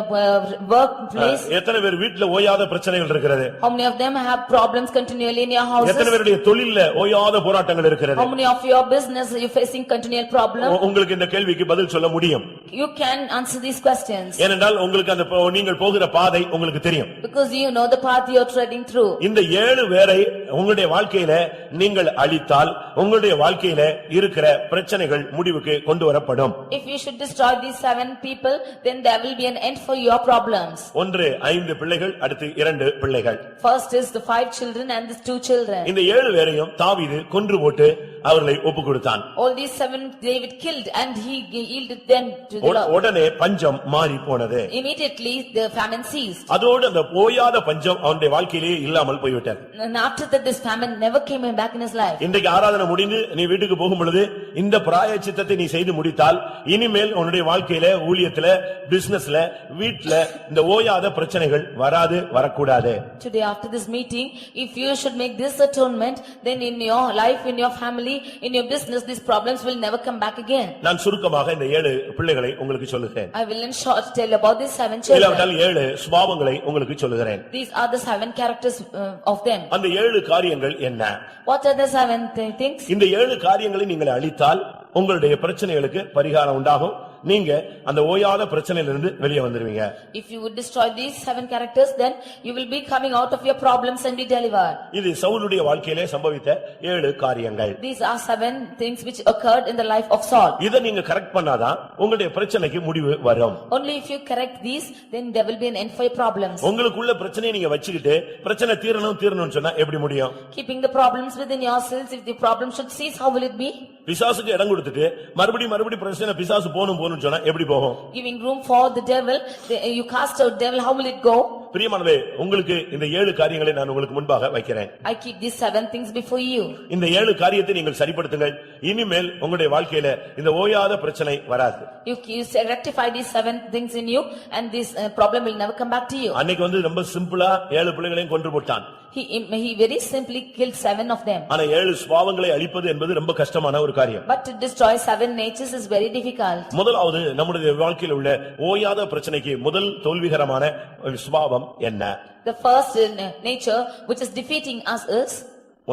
workplace? எத்தனை பேர் வீட்ல ஓயாத பிரச்சனைகள் இருக்கிறது? How many of them have problems continually in your houses? எத்தனை பேருடைய தொழில்ல ஓயாத போராட்டங்கள் இருக்கிறது? How many of your business are you facing continual problem? உங்களுக்கு இந்த கேள்விக்கு பதில் சொல்ல முடியும். You can answer these questions. ஏனென்றால் உங்களுக்கு அந்த நீங்கள் போகிற பாதை உங்களுக்கு தெரியும். Because you know the path you are treading through. இந்த 7 பேரை உங்களுடைய வாழ்க்கையில நீங்கள் அழித்தால் உங்களுடைய வாழ்க்கையில இருக்கிற பிரச்சனைகள் முடிவுக்கு கொண்டு வரப்படும். If you should destroy these 7 people, then there will be an end for your problems. 5 பிள்ளைகள், அடுத்து 2 பிள்ளைகள். First is the 5 children and the 2 children. இந்த 7 பேரையும் தாவீது கொன்று போட்டு அவர்களை ஒப்புக் கொடுத்தான். All these 7 David killed and he yielded them to the Lord. உடனே பஞ்சம் மாறி போனது. Immediately the famine ceased. அதோடு அந்த போயாத பஞ்சம் அவனுடைய வாழ்க்கையிலே இல்லாமல் போய்விட்டது. And after that this famine never came back in his life. இன்றைக்கு ஆராதனை முடிந்து நீ வீட்டுக்கு போகும் பொழுது இந்த பிராயச்சித்தத்தை நீ செய்து முடித்தால் இனிமேல் உன்னுடைய வாழ்க்கையில, ஊழியத்துல, பிசினஸ்ல, வீட்ல இந்த ஓயாத பிரச்சனைகள் வராது, வரக்கூடாது. Today after this meeting, if you should make this atonement, then in your life, in your family, in your business, these problems will never come back again. நான் சுருக்கமாக இந்த 7 பிள்ளைகளை உங்களுக்கு சொல்லுகிறேன். I will in short tell about these 7 children. இல்லாவிட்டால் 7 சுபாவங்களை உங்களுக்கு சொல்லுகிறேன். These are the 7 characters of them. அந்த 7 காரியங்கள் என்ன? What are the 7 things? இந்த 7 காரியங்களை நீங்கள் அழித்தால் உங்களுடைய பிரச்சனைகளுக்கு பரிகாரம் உண்டாகும். நீங்க அந்த ஓயாத பிரச்சனையிலிருந்து வெளியே வந்துருவீங்க. If you would destroy these 7 characters, then you will be coming out of your problems and be delivered. இது சவுலுடைய வாழ்க்கையிலே சம்பவித்த 7 காரியங்கள். These are 7 things which occurred in the life of Saul. இத நீங்க கரெக்ட் பண்ணாதான் உங்களுடைய பிரச்சனைக்கு முடிவு வரும். Only if you correct these, then there will be an end for your problems. உங்களுக்குள்ள பிரச்சனையை நீங்க வச்சிக்கிட்டு பிரச்சனை தீரணும்னு சொன்னா எப்படி முடியும்? Keeping the problems within yourselves, if the problem should cease, how will it be? பிசாசுக்கு இடம் கொடுத்துட்டு மறுபடி பிரச்சனை பிசாசு போணும் சொன்னா எப்படி போகும்? Giving room for the devil, you cast out devil, how will it go? பிரியமானவர்களே, உங்களுக்கு இந்த 7 காரியங்களை நான் உங்களுக்கு முன்பாக வைக்கிறேன். I keep these 7 things before you. இந்த 7 காரியத்தை நீங்கள் சரிப்படுத்துங்கள். இனிமேல் உங்களுடைய வாழ்க்கையில இந்த ஓயாத பிரச்சனை வராது. You rectify these 7 things in you and this problem will never come back to you. அன்னைக்கு ரொம்ப சிம்பிளா 7 பிள்ளைகளையும் கொன்று போட்டான். He very simply killed 7 of them. ஆனா 7 சுபாவங்களை அழிப்பது என்பது ரொம்ப கஷ்டமான ஒரு காரியம். But to destroy 7 natures is very difficult. முதலாவது நம்முடைய வாழ்க்கையில் உள்ள ஓயாத பிரச்சனைக்கு முதல் தோல்விகரமான சுபாவம் என்ன? The first nature which is defeating us is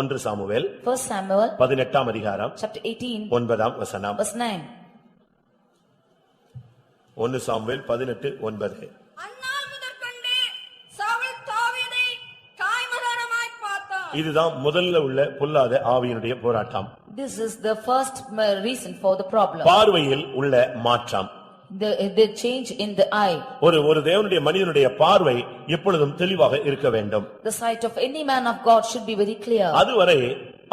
1 Samuel 1 Samuel 18ஆம் அதிகாரம் chapter 18 9ஆம் வசனம். verse 9. 1 சாமுவேல் 18:9. அந்நாள் முதற்கொண்டு சவுல் தாவீதை காய்மகாரமாய் பார்த்தான். இதுதான் முதல்ல உள்ள பொல்லாத ஆவியினுடைய போராட்டம். This is the first reason for the problem. பார்வையில் உள்ள மாற்றம். The change in the eye. ஒரு தேவனுடைய மனிதனுடைய பார்வை எப்பொழுதும் தெளிவாக இருக்க வேண்டும். The sight of any man of God should be very clear. அதுவரை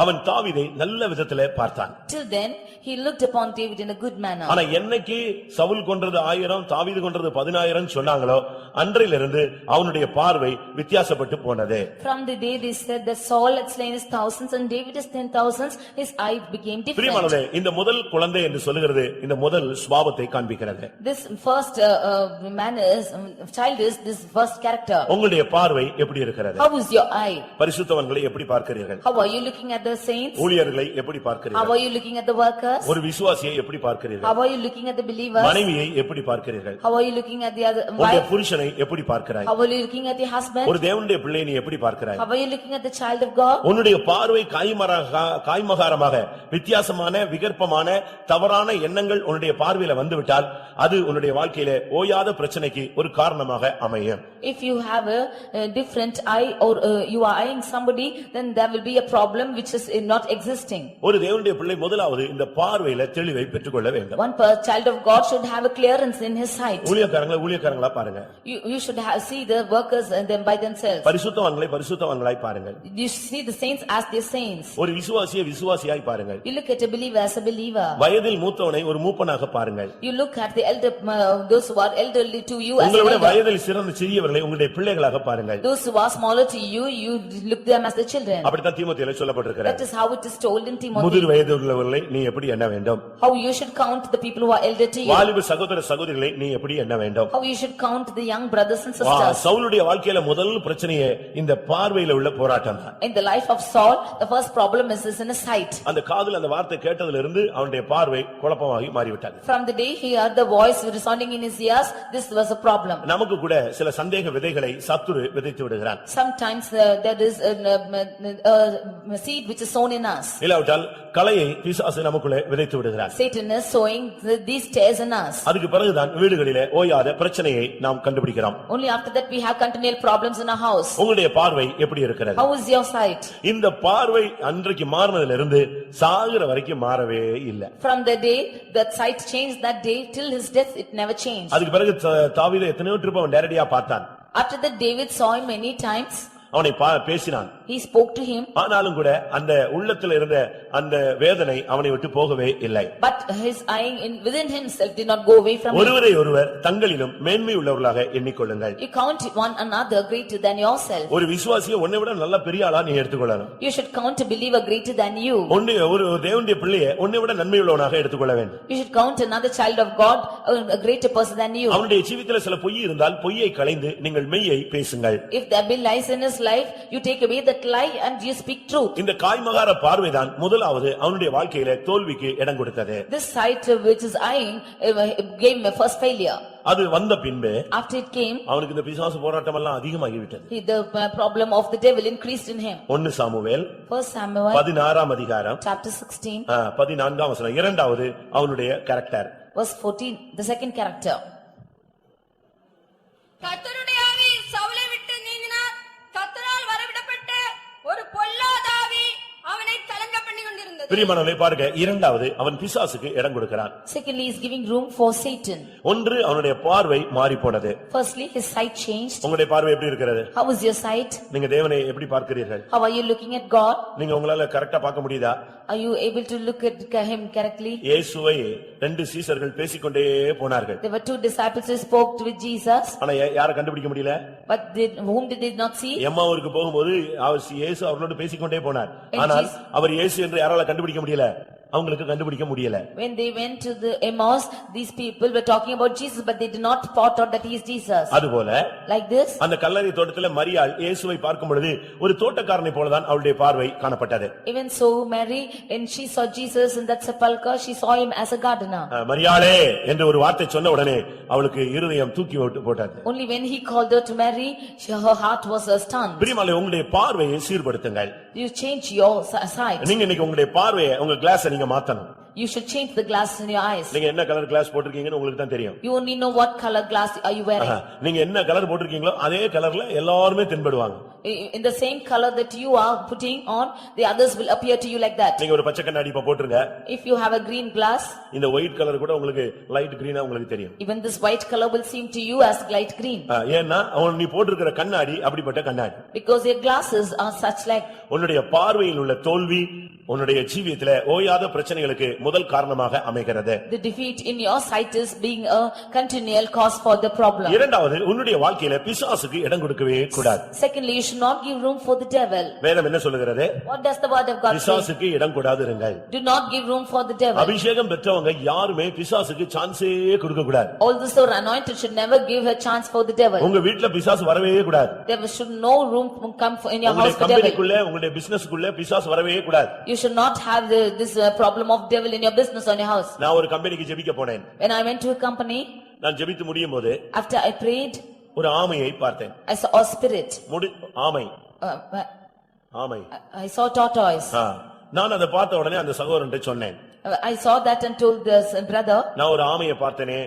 அவன் தாவீதை நல்ல விதத்திலே பார்த்தான். Till then he looked upon David in a good manner. ஆனா என்னைக்கு சவுல் கொன்றது 1000 தாவீது கொன்றது 10000 சொன்னாங்களோ அன்றிலிருந்து அவனுடைய பார்வை வித்தியாசப்பட்டு போனது. From the day they said that Saul had slain his thousands and David his 10,000s, his eye became different. பிரியமானவர்களே, இந்த முதல் குழந்தை என்று சொல்லுகிறது இந்த முதல் சுபாவத்தை காண்பிக்கிறது. This first man is child is this first character. உங்களுடைய பார்வை எப்படி இருக்கிறது? How is your eye? பரிசுத்தவான்களை எப்படி பார்க்கிறீர்கள்? How are you looking at the saints? ஊழியர்களை எப்படி How பார்க்கிறீர்கள்? are you looking at the workers? ஒரு விசுவாசியை எப்படி பார்க்கிறீர்கள்? How are you looking at the believers? மனைவியை எப்படி பார்க்கிறீர்கள்? How are you looking at the other உங்களுடைய wife? புருஷனை எப்படி பார்க்கிறாய்? How are you looking at the husband? ஒரு தேவனுடைய பிள்ளையை நீ எப்படி பார்க்கிறாய்? How are you looking at the child of God? உன்னுடைய பார்வை காய்மகாரமாக வித்தியாசமான விகற்பமான தவறான எண்ணங்கள் உன்னுடைய பார்வையில வந்துவிட்டால் அது உன்னுடைய வாழ்க்கையிலே ஓயாத பிரச்சனைக்கு ஒரு காரணமாக அமையும். If you have a different eye or you are eyeing somebody, then there will be a problem which is not existing. ஒரு தேவனுடைய பிள்ளை முதலாவது இந்த பார்வையில தெளிவை பெற்றுக்கொள்ள வேண்டும். One child of God should have a clearance in his sight. ஊழியக்காரங்களா பாருங்க. You should see the workers and them by themselves. பரிசுத்தவான்களாய் பாருங்கள். You see the saints as their saints. ஒரு விசுவாசியை விசுவாசியாய் பாருங்கள். You look at a believer as a believer. வயதில் மூத்தவனை ஒரு மூப்பனாக பாருங்கள். You look at the elder, those who are elderly to you as an உங்களுடைய elder. வயதில் சிறந்த சிறியவர்களை உங்களுடைய பிள்ளைகளாக பாருங்கள். Those who are smaller to you, you look them as the children. அப்படித்தான் தீமோத்தேயுவிலே சொல்லப்பட்டிருக்கிறது. That is how it is told in Timothy. முதிர் வயது உள்ளவர்களை நீ எப்படி எண்ண வேண்டும்? How you should count the people who are elder to you. வாலிப சகோதர சகோதரிகளை நீ எப்படி எண்ண வேண்டும்? How you should count the young brothers and sisters. சவுலுடைய வாழ்க்கையில முதல் பிரச்சனையே இந்த பார்வையில உள்ள போராட்டம் தான். In the life of Saul, the first problem is in his sight. அந்த காதுல அந்த வார்த்தை கேட்டதிலிருந்து அவனுடைய பார்வை குழப்பமாகி மாறிவிட்டது. From the day he heard the voice resounding in his ears, this was a problem. நமக்கு கூட சில சந்தேக விதைகளை சத்துரு விதைத்து விடுகிறான். Sometimes there is a seed which is sown in us. இல்லாவிட்டால் களையை பிசாசு நமக்குள்ளே விதைத்து விடுகிறான். Satan is sowing these tares in us. அதுக்கு பிறகுதான் வீடுகளிலே ஓயாத பிரச்சனையை நாம் கண்டுபிடிக்கிறோம். Only after that we have continual problems in our house. உங்களுடைய பார்வை எப்படி இருக்கிறது? How is your sight? இந்த பார்வை அன்றைக்கு மாறினதிலிருந்து சாகுற வரைக்கும் மாறவே இல்லை. From the day that sight changed that day till his death it never changed. அதுக்கு பிறகு தாவீது எத்தனையோ ட்ரிப் அவன் நேரடியா பார்த்தான். After that David saw him many times. அவனை பேசினான். He spoke to him. ஆனாலும் கூட அந்த உள்ளத்தில் இருந்த அந்த வேதனை அவனை விட்டு போகவே இல்லை. But his eye within himself did not go away from him. ஒருவரை ஒருவர் தங்களிலும் மேன்மை உள்ளவர்களாக எண்ணிக்கொள்ளுங்கள். You count one another greater than yourself. ஒரு விசுவாசியை உன்னை விட நல்ல பெரிய ஆளா நீ எடுத்துக்கொள்ளணும். You should count a believer greater than you. ஒரு தேவனுடைய பிள்ளையை உன்னை விட நன்மை உள்ளவனாக எடுத்துக்கொள்ள வேண்டும். You should count another child of God a greater person than you. அவனுடைய ஜீவிதத்திலே சில பொய் இருந்தால் பொய்யை களைந்து நீங்கள் மெய்யை பேசுங்கள். If there be lies in his life, you take away that lie and you speak truth. இந்த காய்மகார பார்வைதான் முதலாவது அவனுடைய வாழ்க்கையில தோல்விக்கு இடம் கொடுத்தது. This sight which is eyeing gave him a first failure. அது வந்த பின்பு After it came, அவனுக்கு இந்த பிசாசு போராட்டம் எல்லாம் அதிகமாகிவிட்டது. the problem of the devil increased in him. 1 Samuel 1 Samuel 16 அதிகாரம் chapter 16 14 வசனம். இரண்டாவது அவனுடைய character. verse 14, the second character. கர்த்தருடைய ஆவி சவுலை விட்டு நீங்கினார். கர்த்தரால் வரவிடப்பட்ட ஒரு பொல்லாத ஆவி அவனை கலங்க பண்ணி கொண்டிருந்தது. பிரியமானவர்களே பாருங்க, இரண்டாவது அவன் பிசாசுக்கு இடம் கொடுக்கிறான். Secondly, he is giving room for Satan. ஒன்று அவனுடைய பார்வை மாறி போனது. Firstly, his sight changed. உங்களுடைய பார்வை எப்படி இருக்கிறது? How is your sight? நீங்க தேவனை எப்படி பார்க்கிறீர்கள்? How are you looking at God? நீங்க உங்களால கரெக்ட்டா பார்க்க முடியுதா? Are you able to look at him correctly? இயேசுவை 2 சீஷர்கள் பேசிக்கொண்டே போனார்கள். There were 2 disciples who spoke with Jesus. ஆனா யாரை கண்டுபிடிக்க முடியல? But whom did they not see? எம்மாவூருக்கு போகும்போது இயேசு அவர்களோடு பேசிக்கொண்டே போனார். ஆனால் அவர் இயேசு என்று யாரால கண்டுபிடிக்க முடியல? அவங்களுக்கு கண்டுபிடிக்க முடியல. When they went to the Emmaus, these people were talking about Jesus, but they did not spot out that he is Jesus. அதுபோல Like this, அந்த கல்லறை தோட்டத்திலே மரியாள் இயேசுவை பார்க்கும் பொழுது ஒரு தோட்டக்காரனை போலதான் அவளுடைய பார்வை காணப்பட்டது. even so Mary, when she saw Jesus in that sepulchre, she saw him as a gardener. மரியாளே என்று ஒரு வார்த்தை சொன்ன உடனே அவளுக்கு இருதயம் தூக்கி போட்டது. Only when he called her to Mary, her heart was stunned. பிரியமானவர்களே, உங்களுடைய பார்வையை சீர்படுத்துங்கள். You change your sight. நீங்க இன்னைக்கு உங்களுடைய பார்வையை, உங்க கிளாஸை நீங்க மாத்தணும். You should change the glasses in your eyes. நீங்க என்ன கலர் கிளாஸ் போட்டிருக்கீங்கன்னு உங்களுக்கு தான் தெரியும். You only know what color glass are you wearing. நீங்க என்ன கலர் போட்டிருக்கீங்களோ அதே கலர்ல எல்லாரும் தென்படுவாங்க. In the same color that you are putting on, the others will appear to you like that. நீங்க ஒரு பச்சை கண்ணாடி இப்ப போட்டுருங்க. If you have a green glass, இந்த ஒயிட் கலர் கூட உங்களுக்கு லைட் கிரீனா உங்களுக்கு தெரியும். even this white color will seem to you as light green. ஏன்னா நீ போட்டிருக்கிற கண்ணாடி அப்படிப்பட்ட கண்ணாடி. Because your glasses are such like. உன்னுடைய பார்வையில் உள்ள தோல்வி உன்னுடைய ஜீவியத்திலே ஓயாத பிரச்சனைகளுக்கு முதல் காரணமாக அமைகிறது. The defeat in your sight is being a continual cause for the problem. இரண்டாவது உன்னுடைய வாழ்க்கையில பிசாசுக்கு இடம் கொடுக்கவே கூடாது. Secondly, you should not give room for the devil. வேதம் என்ன சொல்லுகிறது? What does the word of God say? பிசாசுக்கு இடம் கொடாதிருங்கள். Do not give room for the devil. அபிஷேகம் பெற்றவங்க யாருமே பிசாசுக்கு சான்ஸே கொடுக்க கூடாது. All those who are anointed should never give a chance for the devil. உங்க வீட்ல பிசாசு வரவே கூடாது. There should no room come in your house for devil. கம்பெனிக்குள்ள உங்களுடைய பிசினஸ்க்குள்ள பிசாசு வரவே கூடாது. You should not have this problem of devil in your business or in your house. நான் ஒரு கம்பெனிக்கு ஜெபிக்க போனேன். When I went to a company, நான் ஜெபித்து முடியும்போது after I prayed, ஒரு ஆமையை பார்த்தேன். I saw a spirit. ஆமை. ஆமை. I saw tortoise. நான் அதை பார்த்த உடனே அந்த சகோதரன்ட்ட சொன்னேன். I saw that and told this brother. நான் ஒரு ஆமையை பார்த்தேனே.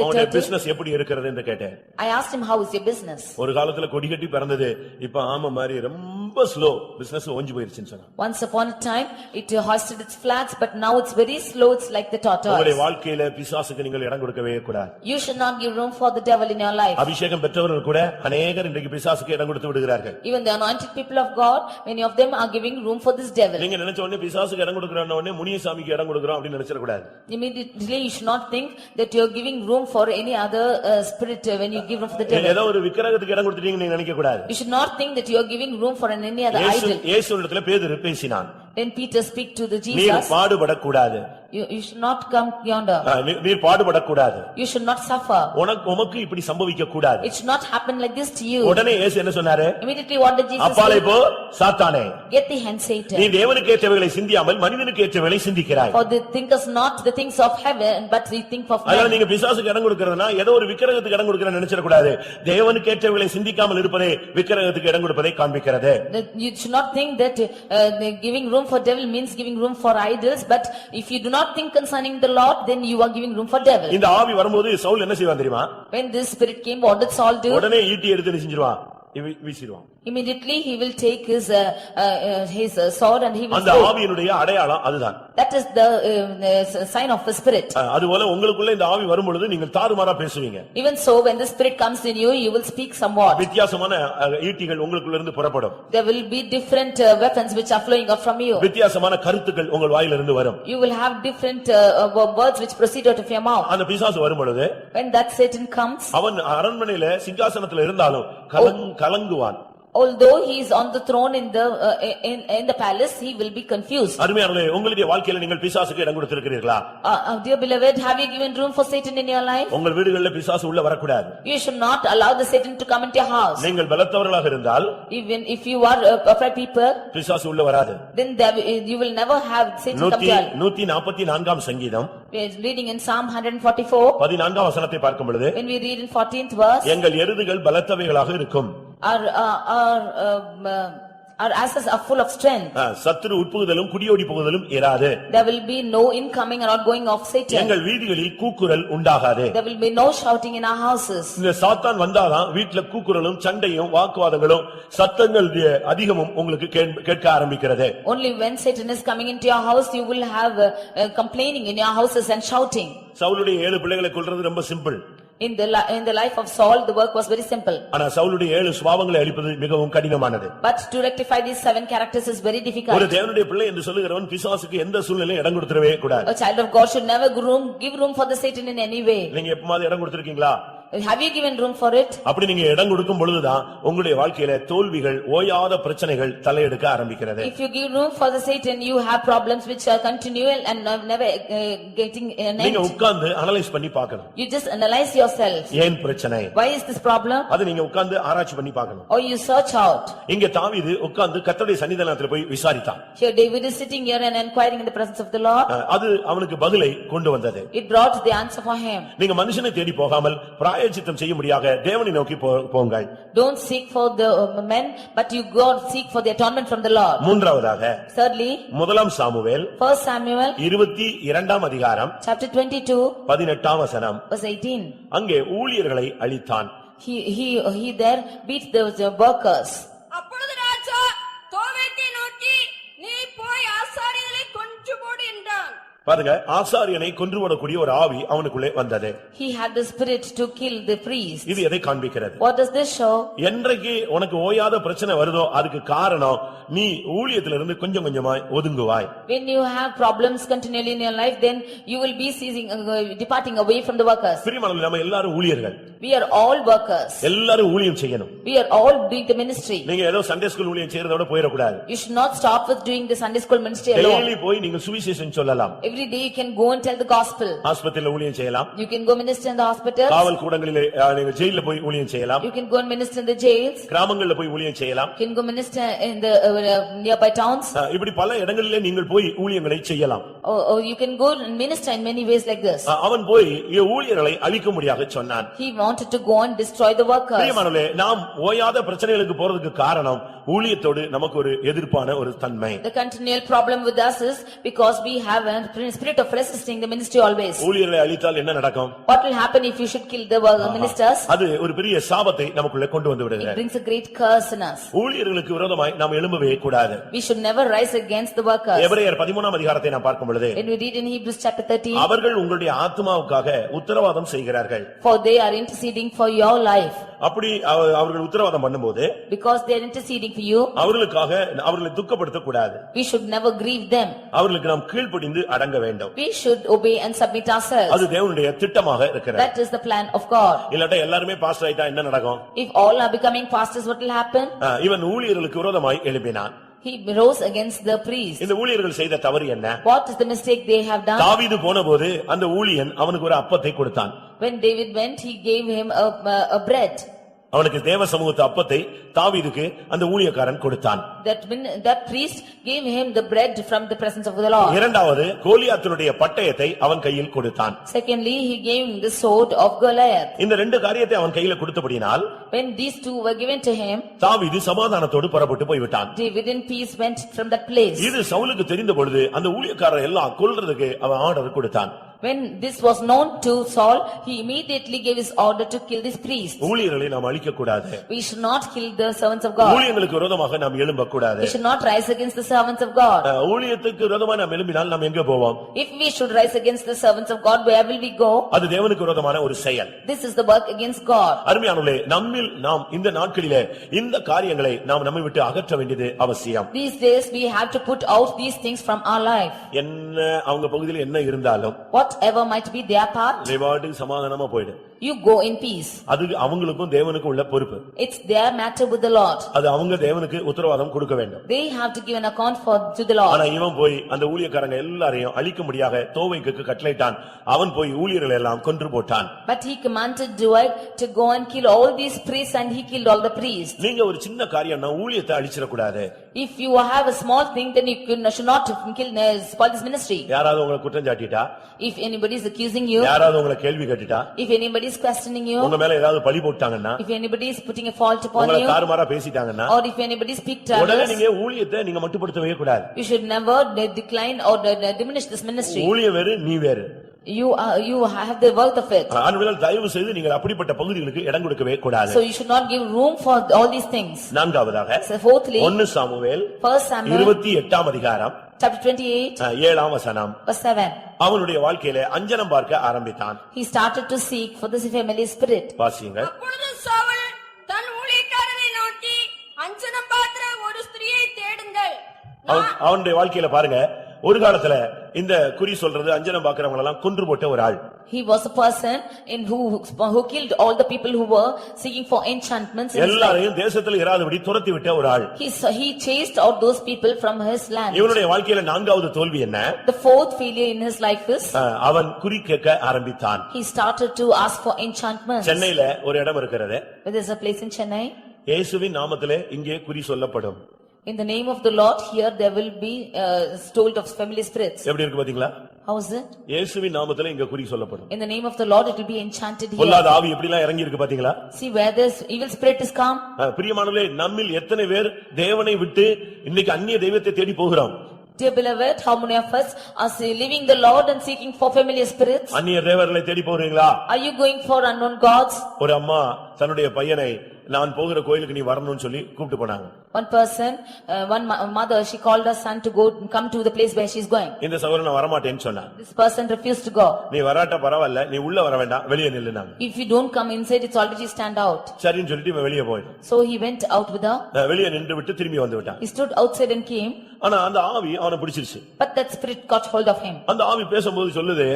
உங்க பிசினஸ் எப்படி இருக்குது என்று கேட்டேன். I asked him how is your business. ஒரு காலத்துல கொடி கட்டி பறந்தது. இப்ப ஆமை மாதிரி ரொம்ப ஸ்லோ பிசினஸ் ஓஞ்சி போயிருச்சுன்னு சொன்னான். Once upon a time it hoisted its flags, but now it's very slow. It's like the tortoise. உங்களுடைய வாழ்க்கையில பிசாசுக்கு நீங்கள் இடம் கொடுக்கவே கூடாது. You should not give room for the devil in your life. அபிஷேகம் பெற்றவர்கள் கூட अनेகர் இன்றைக்கு பிசாசுக்கு இடம் கொடுத்து விடுகிறார்கள். Even the anointed people of God, many of them are giving room for this devil. நீங்க நினைச்ச உடனே பிசாசுக்கு இடம் கொடுக்கறன உடனே முனியசாமிக்கு இடம் கொடுக்கறோம் அப்படி நினைச்சிர கூடாது. Immediately you should not think that you are giving room for any other spirit when you give room for the devil. ஏதோ ஒரு விக்கிரகத்துக்கு இடம் கொடுத்துட்டீங்கன்னு நீங்க நினைக்க கூடாது. You should not think that you are giving room for any other idol. இயேசுவிடத்தில் பேதுரு பேசினான். Then Peter speak to the Jesus. நீர் பாடுபடக்கூடாது. You should not come yonder. நீர் பாடுபடக்கூடாது. You should not suffer. உனக்கு இப்படி சம்பவிக்க கூடாது. It should not happen like this to you. உடனே இயேசு என்ன சொன்னாரு? Immediately what did Jesus say? அப்பாலே போ சாத்தானே. Get thee hence Satan. நீ தேவனுக்கு ஏற்றவைகளை சிந்தியாமல் மனிதனுக்கு ஏற்றவைகளை சிந்திக்கிறாய். For they think us not the things of heaven, but they think of அதனால man. நீங்க பிசாசுக்கு இடம் கொடுக்கறதுனா ஏதோ ஒரு விக்கிரகத்துக்கு இடம் கொடுக்கறன்னு நினைச்சிர கூடாது. தேவனுக்கு ஏற்றவைகளை சிந்திக்காமல் இருப்பதே விக்கிரகத்துக்கு இடம் கொடுப்பதை காண்பிக்கிறது. You should not think that giving room for devil means giving room for idols, but if you do not think concerning the Lord, then you are giving room for devil. இந்த ஆவி வரும்போது சவுல் என்ன செய்வான் தெரியுமா? When this spirit came, what did Saul do? உடனே ஈட்டி எடுத்து செஞ்சிருவான். வீசிடுவான். Immediately he will take his sword and he will அந்த throw. ஆவியினுடைய அடையாளம் அதுதான். That is the sign of the spirit. அதுபோல உங்களுக்குள்ள இந்த ஆவி வரும்பொழுது நீங்கள் தாறுமாறா பேசுவீங்க. Even so, when the spirit comes in you, you will speak somewhat. வித்தியாசமான ஈட்டிகள் உங்களுக்குள்ள இருந்து புறப்படும். There will be different weapons which are flowing out from you. வித்தியாசமான கருத்துக்கள் உங்கள் வாயிலிருந்து வரும். You will have different words which proceed out of your mouth. அந்த பிசாசு வரும்பொழுது When that Satan comes, அவன் அரண்மனையில சிங்காசனத்துல இருந்தாலும் கலங்குவான். although he is on the throne in the palace, he will be confused. அருமையானவர்களே, உங்களுடைய வாழ்க்கையில நீங்கள் பிசாசுக்கு இடம் கொடுத்திருக்கிறீர்களா? Dear beloved, have you given room for Satan in your life? உங்கள் வீடுகளில் பிசாசு உள்ள வரக்கூடாது. You should not allow the Satan to come into your house. நீங்கள் பலத்தவர்களாக இருந்தால், even if you are upright people, பிசாசு உள்ள வராது. then you will never have Satan come to you. 144ஆம் சங்கீதம், we are reading in Psalm 144. 14ஆம் வசனத்தை பார்க்கும் பொழுது, when we read in 14th verse, எங்கள் எருதுகள் பலத்தவைகளாக இருக்கும். Our asses are full of strength. சத்துரு உட்புகுதலும் குடியோடி போகுதலும் இராது. There will be no incoming and outgoing of Satan. எங்கள் வீடுகளில் கூக்குரல் உண்டாகாது. There will be no shouting in our houses. இந்த சாத்தான் வந்தாதான் வீட்ல கூக்குரலும் சண்டையும் வாக்குவாதங்களும் சத்தங்கள் அதிகமும் உங்களுக்கு கேட்க ஆரம்பிக்கிறது. Only when Satan is coming into your house, you will have complaining in your houses and shouting. சவுலுடைய 7 பிள்ளைகளை கொல்றது ரொம்ப simple. In the life of Saul, the work was very simple. ஆனா சவுலுடைய 7 சுபாவங்களை அழிப்பது மிகவும் கடினமானது. But to rectify these 7 characters is very difficult. ஒரு தேவனுடைய பிள்ளை என்று சொல்லுகிறவன் பிசாசுக்கு எந்த சூழ்நிலையிலும் இடம் கொடுத்துறவே கூடாது. A child of God should never give room for the Satan in any way. நீங்க எப்பமாவது இடம் கொடுத்திருக்கீங்களா? Have you given room for it? அப்படி நீங்க இடம் கொடுக்கும் பொழுதுதான் உங்களுடைய வாழ்க்கையில தோல்விகள் ஓயாத பிரச்சனைகள் தலையெடுக்க ஆரம்பிக்கிறது. If you give room for the Satan, you have problems which are continual and never getting an end. நீங்க உட்கார்ந்து அனலைஸ் பண்ணி பார்க்கணும். You just analyze yourself. ஏன் பிரச்சனை? Why is this problem? அது நீங்க உட்கார்ந்து ஆராய்ச்சி பண்ணி பார்க்கணும். Or you search out. இங்க தாவீது உட்கார்ந்து கர்த்தருடைய சன்னிதானத்துல போய் விசாரித்தான். Here David is sitting here and inquiring in the presence of the Lord. அது அவனுக்கு பதிலை கொண்டு வந்தது. It brought the answer for him. நீங்க மனுஷனை தேடி போகாமல் பிராயச்சித்தம் செய்யும்படியாக தேவனை நோக்கி போங்கள். Don't seek for the men, but you go seek for the atonement from the Lord. மூன்றாவதாக Thirdly, முதலாம் சாமுவேல் 1 Samuel 22ஆம் அதிகாரம் chapter 22 18ஆம் வசனம். verse 18. அங்கே ஊழியர்களை அழித்தான். He there beat the workers. அப்பொழுது ராஜா தோவேத்தை நோக்கி நீ போய் ஆசாரியர்களை கொன்று போடு என்றான். பாருங்க, ஆசாரியனை கொன்று போடக்கூடிய ஒரு ஆவி அவனுக்குள்ளே வந்தது. He had the spirit to kill the priest. இது எதை காண்பிக்கிறது? What does this show? என்றைக்கு உனக்கு ஓயாத பிரச்சனை வருதோ அதுக்கு காரணம் நீ ஊழியத்திலிருந்து கொஞ்சம் கொஞ்சமாய் ஒதுங்குவாய். When you have problems continually in your life, then you will be departing away from the workers. பிரியமானவர்களே, நம்ம எல்லாரும் ஊழியர்கள். We are all workers. எல்லாரும் ஊழியம் செய்யணும். We are all doing the ministry. நீங்க ஏதோ சண்டே ஸ்கூல் ஊழியம் செய்யறதோட போயிடக்கூடாது. You should not stop with doing the Sunday school ministry alone. Daily போய் நீங்க சுவிசேஷம் சொல்லலாம். Every day you can go and tell the gospel. ஆஸ்பத்திரியில ஊழியம் செய்யலாம். You can go minister in the hospitals. காவல் கூடங்களிலே நீங்க ஜெயில்ல போய் ஊழியம் செய்யலாம். You can go and minister in the jails. கிராமங்கள்ல போய் ஊழியம் செய்யலாம். You can go minister in the nearby towns. இப்படி பல இடங்களிலே நீங்கள் போய் ஊழியங்களை செய்யலாம். Or you can go and minister in many ways like this. அவன் போய் ஊழியர்களை அழிக்கும்படியாக சொன்னான். He wanted to go and destroy the workers. பிரியமானவர்களே, நாம் ஓயாத பிரச்சனைகளுக்கு போறதுக்கு காரணம் ஊழியத்தோடு நமக்கு ஒரு எதிர்ப்பான ஒரு தன்மை. The continual problem with us is because we have a spirit of resisting the ministry always. ஊழியர்களை அழித்தால் என்ன நடக்கும்? What will happen if you should kill the ministers? அது ஒரு பெரிய சாபத்தை நமக்குள்ள கொண்டு வந்து விடுகிறது. It brings a great curse in us. ஊழியர்களுக்கு விரோதமாய் நாம் எழும்பவே கூடாது. We should never rise against the workers. எபிரேயர் 13ஆம் அதிகாரத்தை நாம் பார்க்கும் பொழுது, When we read in Hebrews chapter 13, அவர்கள் உங்களுடைய ஆத்துமாவுக்காக உத்தரவாதம் செய்கிறார்கள். For they are interceding for your life. அப்படி அவர்கள் உத்தரவாதம் பண்ணும்போது, Because they are interceding for you, அவர்களுக்காக அவர்களை துக்கப்படுத்த கூடாது. we should never grieve them. அவர்களுக்கு நாம் கீழ்ப்படிந்து அடங்க வேண்டும். We should obey and submit ourselves. அது தேவனுடைய திட்டமாக இருக்கிறது. That is the plan of God. இல்லட்டா எல்லாரும் பாஸ்டர் ஆயிட்டா என்ன நடக்கும்? If all are becoming pastors, what will happen? இவன் ஊழியர்களுக்கு விரோதமாய் எழும்பினான். He rose against the priest. இந்த ஊழியர்கள் செய்த தவறு என்ன? What is the mistake they have done? தாவீது போனபோது அந்த ஊழியன் அவனுக்கு ஒரு அப்பத்தை கொடுத்தான். When David went, he gave him a bread. அவனுக்கு தேவ சமூகத்து அப்பத்தை தாவீதுக்கு அந்த ஊழியக்காரன் கொடுத்தான். That priest gave him the bread from the presence of the Lord. இரண்டாவது, கோலியாத்தினுடைய பட்டயத்தை அவன் கையில் கொடுத்தான். Secondly, he gave him the sword of Goliath. இந்த ரெண்டு காரியத்தை அவன் கையில கொடுத்தபடியால், When these two were given to him, தாவீது சமாதானத்தோடு புறப்பட்டு போய்விட்டான். David in peace went from that place. இது சவுலுக்கு தெரிந்த பொழுது அந்த ஊழியக்காரர் எல்லாம் கொல்றதுக்கு அவன் ஆர்டர் கொடுத்தான். When this was known to Saul, he immediately gave his order to kill this priest. ஊழியர்களை நாம் அழிக்க கூடாது. We should not kill the servants of God. ஊழியங்களுக்கு விரோதமாக நாம் எழும்ப கூடாது. We should not rise against the servants of God. ஊழியத்துக்கு விரோதமாக நாம் எழும்பினால் நாம் எங்க போவோம்? If we should rise against the servants of God, where will we go? அது தேவனுக்கு விரோதமான ஒரு செயல். This is the work against God. அருமையானவர்களே, நம்மில் நாம் இந்த நாட்களிலே இந்த காரியங்களை நாம் நம்மை விட்டு அகற்ற வேண்டியது அவசியம். These days we have to put out these things from our life. என்ன அவங்க பகுதியில் என்ன இருந்தாலும், whatever might be their part, தேவாடி சமாதானமா போய்டு. you go in peace. அது அவங்களுக்கும் தேவனுக்கும் உள்ள பொறுப்பு. It's their matter with the Lord. அது அவங்க தேவனுக்கு உத்தரவாதம் கொடுக்க வேண்டும். They have to give an account to the Lord. ஆனா இவன் போய் அந்த ஊழியக்காரங்க எல்லாரையும் அழிக்கும்படியாக தோவைக்கு கட்டளையிட்டான். அவன் போய் ஊழியர்களை எல்லாம் கொன்று போட்டான். But he commanded Doeg to go and kill all these priests, and he killed all the priests. நீங்க ஒரு சின்ன காரியம்னா ஊழியத்தை அழிச்சிர கூடாது. If you have a small thing, then you should not spoil this ministry. யாராவது உங்களை குற்றம் சாட்டிட்டா, if anybody is accusing you, யாராவது உங்களை கேள்வி கேட்டிட்டா, if anybody is questioning you, உங்க மேல ஏதாவது பழி போட்டாங்கன்னா, if anybody is putting a fault upon உங்களை you, தாறுமாறா பேசிட்டாங்கன்னா, or if anybody speak to உடனே others, நீங்க ஊழியத்தை நீங்க மட்டுப்படுத்தவே கூடாது. you should never decline or diminish this ministry. ஊழியம் வேறு, நீ வேறு. You have the worth of it. ஆனவர்கள் தயவு செய்து நீங்கள் அப்படிப்பட்ட பகுதிகளுக்கு இடம் கொடுக்கவே கூடாது. So you should not give room for all these things. நான்காவதாக, So fourthly, 1 சாமுவேல் 1 Samuel 28ஆம் அதிகாரம் chapter 28 7ஆம் வசனம். verse 7. அவனுடைய வாழ்க்கையிலே அஞ்சனம் பார்க்க ஆரம்பித்தான். He started to seek for this family spirit. வாசிங்க. அப்பொழுது சவுல் தன் ஊழியக்காரரை நோக்கி அஞ்சனம் பார்க்கிற ஒரு ஸ்திரியை தேடுங்கள். அவனுடைய வாழ்க்கையில பாருங்க, ஒரு காலத்துல இந்த குறி சொல்றது அஞ்சனம் பார்க்கிறவங்க எல்லாம் கொன்று போட்ட ஒரு ஆள். He was a person who killed all the people who were seeking for enchantments. எல்லாரையும் தேசத்துல இராதபடி துரத்தி விட்ட ஒரு ஆள். He chased out those people from his land. இவனுடைய வாழ்க்கையில நான்காவது தோல்வி என்ன? The fourth failure in his life is அவன் குறி கேட்க ஆரம்பித்தான். he started to ask for enchantments. சென்னையில ஒரு இடம் இருக்கிறது. There is a place in Chennai. இயேசுவின் நாமத்திலே இங்கே குறி சொல்லப்படும். In the name of the Lord, here there will be told of family spirits. எப்படி இருக்கு பாத்தீங்களா? How is it? இயேசுவின் நாமத்திலே இங்க குறி சொல்லப்படும். In the name of the Lord, it will be enchanted here. பொல்லாத ஆவி எப்படி எல்லாம் இறங்கி இருக்கு பாத்தீங்களா? See where this evil spirit is come. பிரியமானவர்களே, நம்மில் எத்தனை பேர் தேவனை விட்டு இன்னைக்கு அந்நிய தெய்வத்தை தேடி போகிறோம்? Dear beloved, how many of us are leaving the Lord and seeking for familiar spirits? அந்நிய தேவர்களை தேடி போறீங்களா? Are you going for unknown gods? ஒரு அம்மா தன்னுடைய பையனை நான் போகிற கோயிலுக்கு நீ வரணும்னு சொல்லி கூப்பிட்டு போனாங்க. One person, mother, she called her son to go come to the place where she is going. இந்த சகோதரன் நான் வர மாட்டேன்னு சொன்னான். This person refused to go. நீ வராட்ட பரவாயில்லை, நீ உள்ள வர வேண்டாம், வெளியே நில்லுனாங்க. If you don't come inside, it's already stand out. சரின்னு சொல்லிட்டு இவன் வெளியே போயிட்டான். So he went out with her. வெளியே நின்று விட்டு திரும்பி வந்து விட்டான். He stood outside and came. ஆனா அந்த ஆவி அவனை பிடிச்சிருச்சு. But that spirit got hold of him. அந்த ஆவி பேசும்போது சொல்லுது,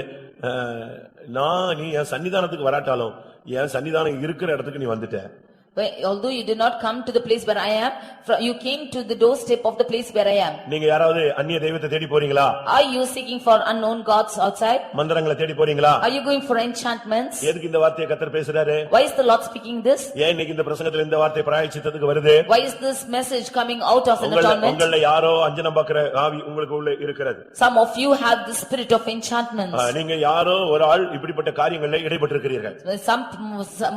நீ என் சன்னிதானத்துக்கு வராட்டாலும் என் சன்னிதானம் இருக்கிற இடத்துக்கு நீ வந்துட்ட. Although you did not come to the place where I am, you came to the doorstep of the place where I am. நீங்க யாராவது அந்நிய தெய்வத்தை தேடி போறீங்களா? Are you seeking for unknown gods outside? மந்திரங்களை தேடி போறீங்களா? Are you going for enchantments? எதுக்கு இந்த வார்த்தையை கர்த்தர் பேசுறாரு? Why is the Lord speaking this? ஏன் இன்னைக்கு இந்த பிரசங்கத்துல இந்த வார்த்தை பிராயச்சித்தத்துக்கு வருது? Why is this message coming out of an atonement? உங்கள யாரோ அஞ்சனம் பார்க்கிற ஆவி உங்களுக்கு உள்ள இருக்கிறது. Some of you have the spirit of enchantments. நீங்க யாரோ ஒரு ஆள் இப்படிப்பட்ட காரியங்களில் ஈடுபட்டிருக்கிறீர்கள்.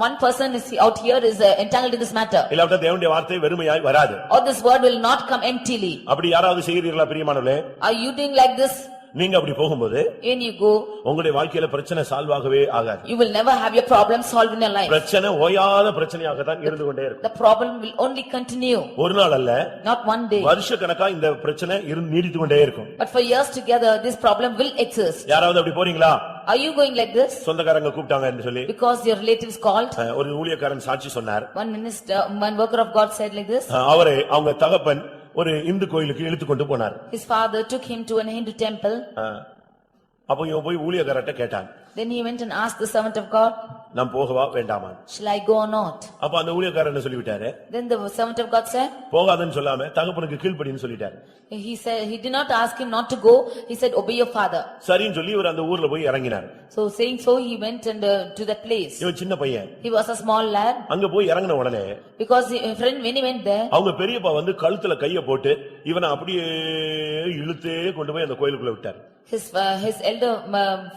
One person is out here is entangled in this matter. இல்லாவிட்டா தேவனுடைய வார்த்தை வெறுமையாய் வராது. Or this word will not come emptily. அப்படி யாராவது செய்கிறீர்களா பிரியமானவர்களே? Are you doing like this? நீங்க அப்படி போகும்போது when you go, உங்களுடைய வாழ்க்கையில பிரச்சனை சால்வ் ஆகவே ஆகாது. You will never have your problem solved in your life. பிரச்சனை ஓயாத பிரச்சனையாக தான் இருந்து கொண்டே இருக்கும். The problem will only continue. ஒரு நாள் அல்ல, not one day. வருஷக்கணக்கா இந்த பிரச்சனை நீடித்து கொண்டே இருக்கும். But for years together this problem will exist. யாராவது அப்படி போறீங்களா? Are you going like this? சொந்தக்காரங்க கூப்பிட்டாங்க என்று சொல்லி because your relatives called. ஒரு ஊழியக்காரன் சாட்சி சொன்னார். One worker of God said like this. அவரே அவங்க தகப்பன் ஒரு இந்து கோயிலுக்கு இழுத்து கொண்டு போனார். His father took him to an Hindu temple. அப்ப இவன் போய் ஊழியக்காரட்ட கேட்டான். Then he went and asked the servant of God, நான் போகவா வேண்டாமா? Shall I go or not? அப்ப அந்த ஊழியக்காரர் என்ன சொல்லிவிட்டாரு? Then the servant of God said, போகாதன்னு சொல்லாம தகப்பனுக்கு கீழ்ப்படின்னு சொல்லிட்டாரு. He said he did not ask him not to go. He said obey your father. சரின்னு சொல்லி இவர் அந்த ஊர்ல போய் இறங்கினார். So saying so he went and to that place. இவன் சின்ன பையன். He was a small lad. அங்க போய் இறங்கின உடனே because friend when he went there, அவங்க பெரியப்பா வந்து கழுத்துல கைய போட்டு இவனை அப்படியே இழுத்தே கொண்டு போய் அந்த கோயிலுக்குள்ள விட்டார். His elder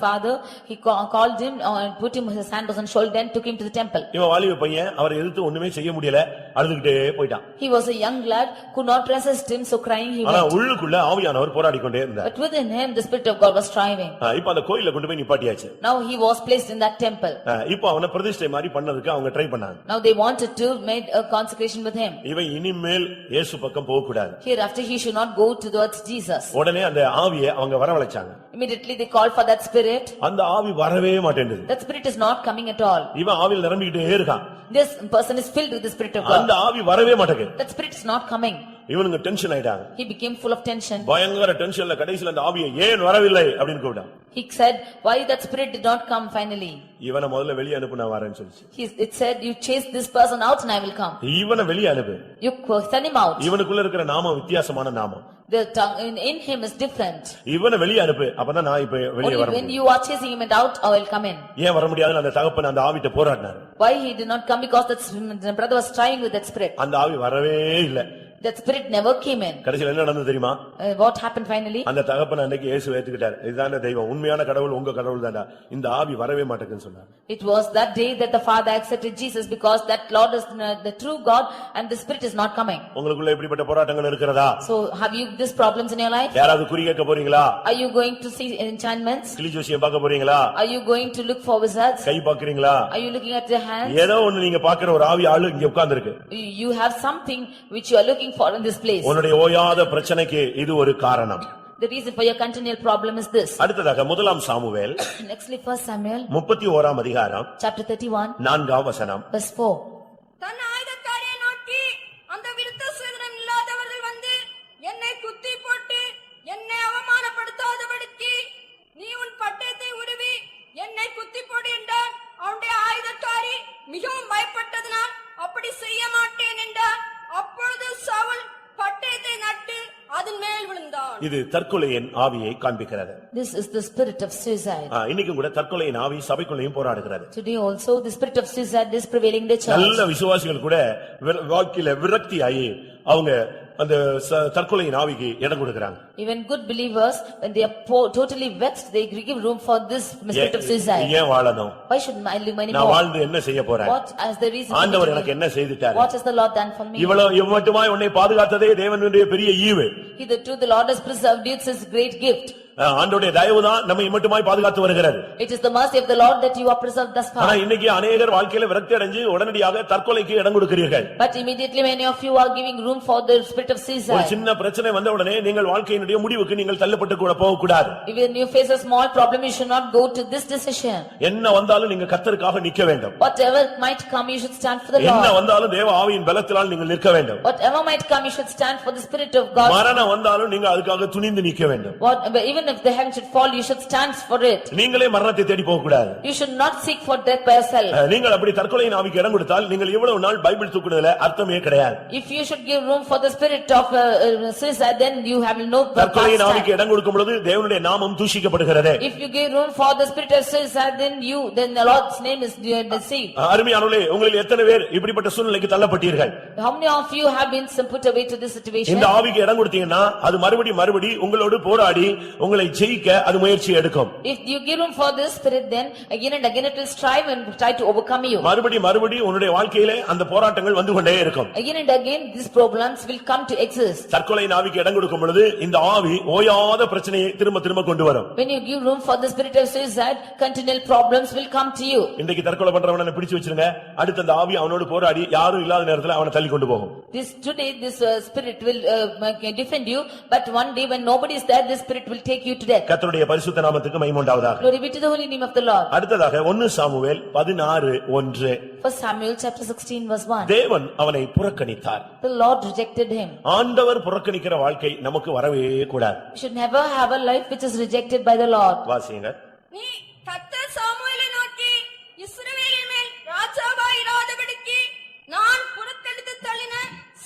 father, he called him and put him his hand on his shoulder and took him to the temple. இவன் வாலிப பையன், அவரை எதிர்த்து ஒண்ணுமே செய்ய முடியல, அழுதுகிட்டே போய்ட்டான். He was a young lad, could not resist him, so crying he ஆனா went. உள்ளுக்குள்ள ஆவியானவர் போராடிக்கொண்டே இருந்தார். But within him the spirit of God was striving. இப்ப அந்த கோயில்ல கொண்டு போய் நிப்பாட்டியாச்சு. Now he was placed in that temple. இப்ப அவனை பிரதிஷ்டை மாதிரி பண்ணதுக்கு அவங்க ட்ரை பண்ணாங்க. Now they wanted to make a consecration with him. இவன் இனிமேல் இயேசு பக்கம் போக கூடாது. Hereafter he should not go towards Jesus. உடனே அந்த ஆவியை அவங்க வரவழைச்சாங்க. Immediately they called for that spirit. அந்த ஆவி வரவே மாட்டேங்குது. That spirit is not coming at all. இவன் ஆவியில் நிரம்பிக்கிட்டே இருக்கான். This person is filled with the spirit of God. அந்த ஆவி வரவே மாட்டேங்குது. That spirit is not coming. இவனுங்க டென்ஷன் ஆயிட்டாங்க. He became full of tension. பயங்கர டென்ஷன்ல கடைசில அந்த ஆவியை ஏன் வரவில்லை அப்படினு கூப்பிட்டான். He said why that spirit did not come finally. இவனை முதல்ல வெளிய அனுப்பு, நான் வரேன்னு சொல்லிச்சு. It said you chase this person out and I will come. இவனை வெளிய அனுப்பு. You send him out. இவனுக்குள்ள இருக்கிற நாமம் வித்தியாசமான நாமம். The tongue in him is different. இவனை வெளிய அனுப்பு, அப்பதான் நான் இப்ப வெளிய வர முடியும். When you are chasing him out, I will come in. ஏன் வர முடியாதுன்னு அந்த தகப்பன் அந்த ஆவிட்ட போராடினார். Why he did not come? Because that brother was striving with that spirit. அந்த ஆவி வரவே இல்ல. That spirit never came in. கடைசில என்ன நடந்தது தெரியுமா? What happened finally? அந்த தகப்பன் அன்னைக்கு இயேசு ஏத்துக்கிட்டார். இதுதானே தெய்வம், உண்மையான கடவுள் உங்க கடவுள் தான்டா. இந்த ஆவி வரவே மாட்டேங்குன்னு சொன்னார். It was that day that the father accepted Jesus because that Lord is the true God and the spirit is not coming. உங்களுக்குள்ள இப்படிப்பட்ட போராட்டங்கள் இருக்கிறதா? So have you these problems in your life? யாராவது குறி கேட்க போறீங்களா? Are you going to see enchantments? கிளி ஜோசியம் பார்க்க போறீங்களா? Are you going to look for wizards? Guy பார்க்கறீங்களா? Are you looking at your hands? ஏதோ ஒன்னு நீங்க பார்க்கிற ஒரு ஆவி ஆளு இங்க உட்கார்ந்திருக்கு. You have something which you are looking for in this place. உன்னுடைய ஓயாத பிரச்சனைக்கு இது ஒரு காரணம். The reason for your continual problem is this. அடுத்ததாக முதலாம் சாமுவேல் Nextly 1 Samuel 31 அதிகாரம் chapter 31 4ஆம் வசனம். verse 4. தன் ஆயுதக்காரியை நோக்கி அந்த விருத்த சேதனம் இல்லாதவர்கள் வந்து என்னை குத்தி போட்டு என்னை அவமானப்படுத்தாதபடிக்கு நீ உன் பட்டயத்தை உருவி என்னை குத்தி போடு என்றான். அவனுடைய ஆயுதக்காரி மிகவும் பயப்பட்டதனால் அப்படி செய்ய மாட்டேன் என்றார். அப்பொழுது சவுல் பட்டயத்தை நட்டு அதன் மேல் விழுந்தான். இது தற்கொலையின் ஆவியை காண்பிக்கிறது. This is the spirit of suicide. இன்னைக்கு கூட தற்கொலையின் ஆவி சபைக்குள்ளேயும் போராடுகிறது. Today also the spirit of suicide is prevailing in the church. நல்ல விசுவாசிகள் கூட வாழ்க்கையில விரக்தியாகி அவங்க அந்த தற்கொலையின் ஆவிக்கு இடம் கொடுக்கறாங்க. Even good believers, when they are totally vexed, they give room for this spirit of suicide. ஏன் வாழணும்? Why should I live நான் anymore? வாழ்ந்து என்ன செய்ய போறேன்? What is the reason? ஆண்டவர் எனக்கு என்ன செய்துட்டார்? What has the Lord done for me? இவ்வளவுமாய் உன்னை பாதுகாத்ததே தேவனுடைய பெரிய ஈவு. Hitherto the Lord has preserved you, it's his great gift. ஆண்டவருடைய தயவுதான் நம்மை மட்டுமாய் பாதுகாத்து வருகிறது. It is the mercy of the Lord that you are preserved thus far. ஆனா இன்னைக்கு अनेகர் வாழ்க்கையில விரக்தி அடைஞ்சு உடனடியாக தற்கொலைக்கு இடம் கொடுக்கிறீர்கள். But immediately many of you are giving room for the spirit of ஒரு suicide. சின்ன பிரச்சனை வந்த உடனே நீங்கள் வாழ்க்கையினுடைய முடிவுக்கு நீங்கள் தள்ளப்பட்டு கூட போக கூடாது. Even you face a small problem, you should not go to this decision. என்ன வந்தாலும் நீங்க கர்த்தருக்காக நிக்க வேண்டும். Whatever might come, you should stand for the என்ன Lord. வந்தாலும் தேவ ஆவியின் பலத்தினால் நீங்கள் நிற்க வேண்டும். Whatever might come, you should stand for the spirit of God. மரணம் வந்தாலும் நீங்க அதுக்காக துணிந்து நிக்க வேண்டும். Even if the heaven should fall, you should stand for it. நீங்களே மரணத்தை தேடி போக கூடாது. You should not seek for death by yourself. நீங்கள் அப்படி தற்கொலையின் ஆவிக்கு இடம் கொடுத்தால் நீங்கள் இவ்வளவு நாள் பைபிள் தூக்குனதுல அர்த்தமே கிடையாது. If you should give room for the spirit of suicide, then you have no purpose. தற்கொலையின் ஆவிக்கு இடம் கொடுக்கும் பொழுது தேவனுடைய நாமம் தூஷிக்கப்படுகிறது. If you give room for the spirit of suicide, then the Lord's name is deceived. அருமையானவர்களே, உங்களில் எத்தனை பேர் இப்படிப்பட்ட சூழ்நிலைக்கு தள்ளப்பட்டீர்கள்? How many of you have been put away to this situation? இந்த ஆவிக்கு இடம் கொடுத்தீங்கன்னா அது மறுபடி உங்களோடு போராடி உங்களை ஜெயிக்க அது முயற்சி எடுக்கும். If you give room for this spirit, then again and again it will strive and try to overcome you. மறுபடி உன்னுடைய வாழ்க்கையிலே அந்த போராட்டங்கள் வந்து கொண்டே இருக்கும். Again and again these problems will come to exist. தற்கொலையின் ஆவிக்கு இடம் கொடுக்கும் பொழுது இந்த ஆவி ஓயாத பிரச்சனையை திரும்ப கொண்டு வரும். When you give room for the spirit of suicide, continual problems will come to you. இன்றைக்கு தற்கொலை பண்றவனை பிடிச்சு வச்சிருங்க, அடுத்து அந்த ஆவி அவனோடு போராடி யாரும் இல்லாத நேரத்துல அவனை தள்ளி கொண்டு போகும். Today this spirit will defend you, but one day when nobody is there, this spirit will take you to death. கர்த்தருடைய பரிசுத்த நாமத்துக்கு மகிமை உண்டாவதாக. Glory be to the holy name of the Lord. அடுத்ததாக 1 Samuel 16:1. First Samuel chapter 16 verse 1. தேவன் அவனை புறக்கணித்தார். The Lord rejected him. ஆண்டவர் புறக்கணிக்கிற வாழ்க்கை நமக்கு வரவே கூடாது. We should never have a life which is rejected by the Lord. வாசிங்க. நீ கர்த்தர் சாமுவேலை நோக்கி இஸ்ரவேலின் மேல் ராஜாவாய் இராதபடிக்கு நான் புறக்கணித்து தள்ளின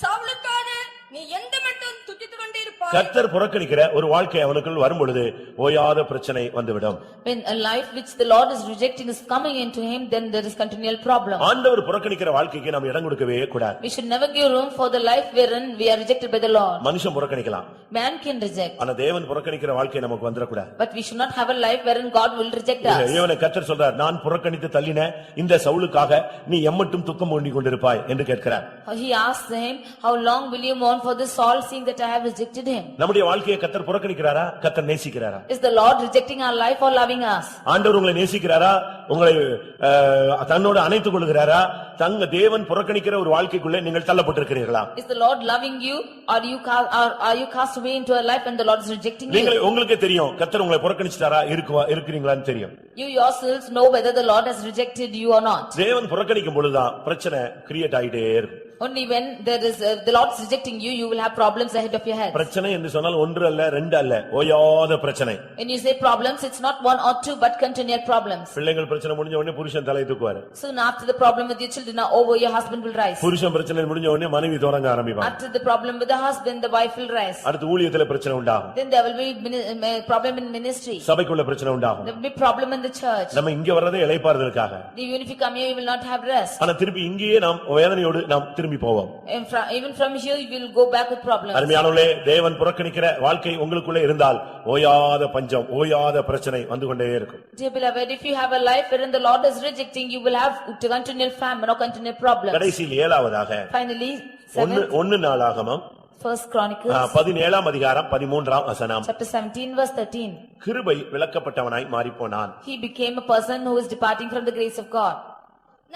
சவுலுக்காக நீ எந்த மட்டும் துக்கித்துக் கொண்டிருப்பாய். கர்த்தர் புறக்கணிக்கிற ஒரு வாழ்க்கை அவனுக்குள் வரும் பொழுது ஓயாத பிரச்சனை வந்துவிடும். When a life which the Lord is rejecting is coming into him, then there is continual problem. ஆண்டவர் புறக்கணிக்கிற வாழ்க்கைக்கு நாம் இடம் கொடுக்கவே கூடாது. We should never give room for the life wherein we are rejected by the Lord. மனுஷன் புறக்கணிக்கலாம். Man can reject. ஆனா தேவன் புறக்கணிக்கிற வாழ்க்கை நமக்கு வந்துட கூடாது. But we should not have a life wherein God will reject us. இவனை கர்த்தர் சொல்றார், நான் புறக்கணித்து தள்ளின இந்த சவுலுக்காக நீ எம்மட்டும் துக்கம் ஊண்டி கொண்டிருப்பாய் என்று கேட்கிறார். He asked him, how long will you mourn for this Saul, seeing that I have rejected him? நம்முடைய வாழ்க்கையை கர்த்தர் புறக்கணிக்கிறாரா, கர்த்தர் நேசிக்கிறாரா? Is the Lord rejecting our life or loving us? ஆண்டவர் உங்களை நேசிக்கிறாரா, உங்களை தன்னோடு அணைத்துக் கொள்கிறாரா? தங்க தேவன் புறக்கணிக்கிற ஒரு வாழ்க்கைக்குள்ளே நீங்கள் தள்ளப்பட்டிருக்கிறீர்களா? Is the Lord loving you, or are you cast away into a life and the Lord is rejecting you? நீங்கள் உங்களுக்கே தெரியும் கர்த்தர் உங்களை புறக்கணிச்சிட்டாரா இருக்கிறீங்களான்னு தெரியும். You yourselves know whether the Lord has rejected you or not. தேவன் புறக்கணிக்கும் பொழுதுதான் பிரச்சனை கிரியேட் ஆயிட்டே இருக்கும். Only when there is the Lord is rejecting you, you will have problems ahead of your head. பிரச்சனை என்று சொன்னால் ஒன்று அல்ல ரெண்டு அல்ல, ஓயாத பிரச்சனை. When you say problems, it's not one or two but continual problems. பிள்ளைகள் பிரச்சனை முடிஞ்ச உடனே புருஷன் தலை தூக்குவாரு. Soon after the problem with your children are over, your husband will rise. புருஷன் பிரச்சனை முடிஞ்ச உடனே மனைவி தொடங்க ஆரம்பிப்பாங்க. After the problem with the husband, the wife will rise. அடுத்து ஊழியத்துல பிரச்சனை உண்டாகும். Then there will be problem in ministry. சபைக்குள்ள பிரச்சனை உண்டாகும். There will be problem in the church. நம்ம இங்க வர்றதே இளைப்பாறுதலுக்காக. Even if you come here, you will not have rest. ஆனா திருப்பி இங்கேயே நாம் வேதனையோடு நாம் திரும்பி போவோம். Even from here, you will go back with problems. அருமையானவர்களே, தேவன் புறக்கணிக்கிற வாழ்க்கை உங்களுக்குள்ளே இருந்தால் ஓயாத பஞ்சம், ஓயாத பிரச்சனை வந்து கொண்டே இருக்கும். Dear beloved, if you have a life wherein the Lord is rejecting, you will have continual famine or continual problems. கடைசியில் ஏழாவதாக Finally, 1 நாளாகமம் First Chronicles 17ஆம் அதிகாரம் 13ஆம் வசனம். chapter 17 verse 13. கிருபை விலக்கப்பட்டவனாய் மாறிப்போனான். He became a person who is departing from the grace of God.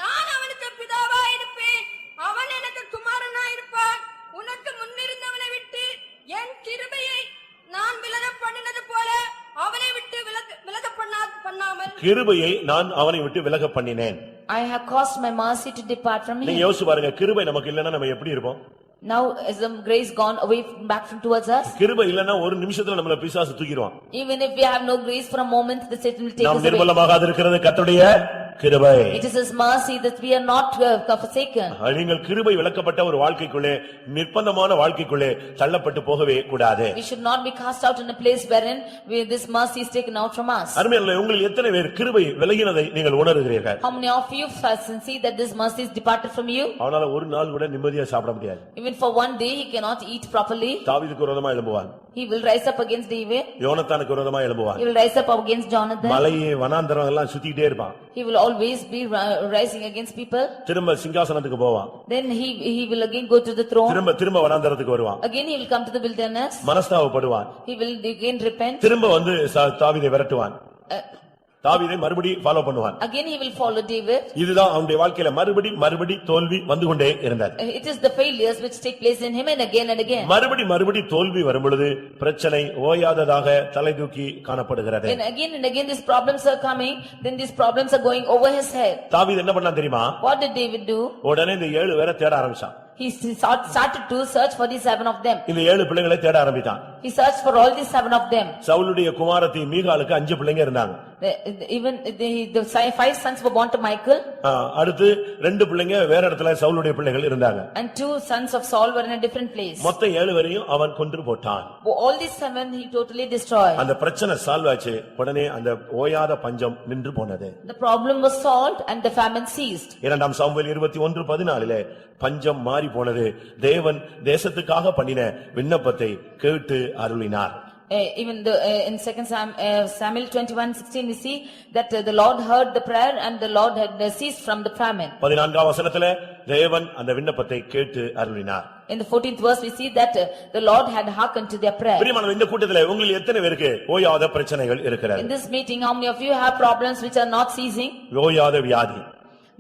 நான் அவனுக்கு பிதாவாய் இருப்பேன், அவன் எனக்கு குமாரனாய் இருப்பான். உனக்கு முன்னிருந்தவனை விட்டு என் கிருபையை நான் விலக பண்ணினது போல அவனை விட்டு விலக பண்ணாமல் கிருபையை நான் அவனை விட்டு விலக பண்ணினேன். I have caused my mercy to depart from நீங்க him. யோசிச்சு பாருங்க, கிருபை நமக்கு இல்லன்னா நம்ம எப்படி இருப்போம்? Now is the grace gone away back from towards us? கிருபை இல்லன்னா ஒரு நிமிஷத்துல நம்மள பிசாசு தூக்கிடுவான். Even if we have no grace for a moment, the Satan will take நாம் us away. நிர்மலமாகாது இருக்கிறது கர்த்தருடைய கிருபை. It is His mercy that we are not forsaken. நீங்கள் கிருபை விலக்கப்பட்ட ஒரு வாழ்க்கைக்குள்ளே நிர்பந்தமான வாழ்க்கைக்குள்ளே தள்ளப்பட்டு போகவே கூடாது. We should not be cast out in a place wherein this mercy is taken out from us. அருமையானவர்களே, உங்களில் எத்தனை பேர் கிருபை விலகினதை நீங்கள் உணர்கிறீர்கள்? How many of you see that this mercy is departed from you? அவனால ஒரு நாள் கூட நிம்மதியா சாப்பிட முடியாது. Even for one day he cannot eat properly. தாவீதுக்கு விரோதமா எழும்புவான். He will rise up against David. யோனத்தானுக்கு விரோதமா எழும்புவான். He will rise up against Jonathan. மலையே வனாந்தரம் எல்லாம் சுத்திட்டே இருப்பான். He will always be rising against people. திரும்ப சிங்காசனத்துக்கு போவான். Then he will again go to the throne. திரும்ப வனாந்தரத்துக்கு வருவான். Again he will come to the wilderness. மனஸ்தாபப்படுவான். He will again repent. திரும்ப வந்து தாவீதை விரட்டுவான். தாவீதை மறுபடி ஃபாலோ பண்ணுவான். Again he will follow David. இதுதான் அவனுடைய வாழ்க்கையில மறுபடி தோல்வி வந்து கொண்டே இருந்தது. It is the failures which take place in him and again. மறுபடி தோல்வி வரும் பொழுது பிரச்சனை ஓயாததாக தலை தூக்கி காணப்படுகிறது. And again these problems are coming, then these problems are going over his head. தாவீது என்ன பண்ணான் தெரியுமா? What did David do? உடனே இந்த 7 பேரை தேட ஆரம்பிச்சான். He started to search for these 7 of them. இந்த 7 பிள்ளைகளை தேட ஆரம்பித்தான். He searched for all these 7 of them. சவுலுடைய குமாரத்தி மீகாலுக்கு 5 பிள்ளைங்க இருந்தாங்க. Even the 5 sons were born to Michael. அடுத்து 2 பிள்ளைங்க வேற இடத்துல சவுலுடைய பிள்ளைகள் இருந்தாங்க. And 2 sons of Saul were in a different place. மொத்தம் 7 பேரையும் அவன் கொன்று போட்டான். All these 7 he totally destroyed. அந்த பிரச்சனை சால்வ் ஆச்சு. உடனே அந்த ஓயாத பஞ்சம் நின்று போனது. The problem was solved and the famine ceased. 2 Samuel 21:14 பஞ்சம் மாறி போனது. தேவன் தேசத்துக்காக பண்ணின விண்ணப்பத்தை கேட்டு அருளினார். Even in 2 Samuel 21:16 we see that the Lord heard the prayer and the Lord had ceased from the famine. 14ஆம் வசனத்திலே தேவன் அந்த விண்ணப்பத்தை கேட்டு அருளினார். In the 14th verse we see that the Lord had hearkened to their prayer. பிரியமானவர்களே, இந்த கூட்டத்திலே உங்களில் எத்தனை பேருக்கு ஓயாத பிரச்சனைகள் இருக்கிறது? In this meeting how many of you have problems which are not ceasing? ஓயாத வியாதி,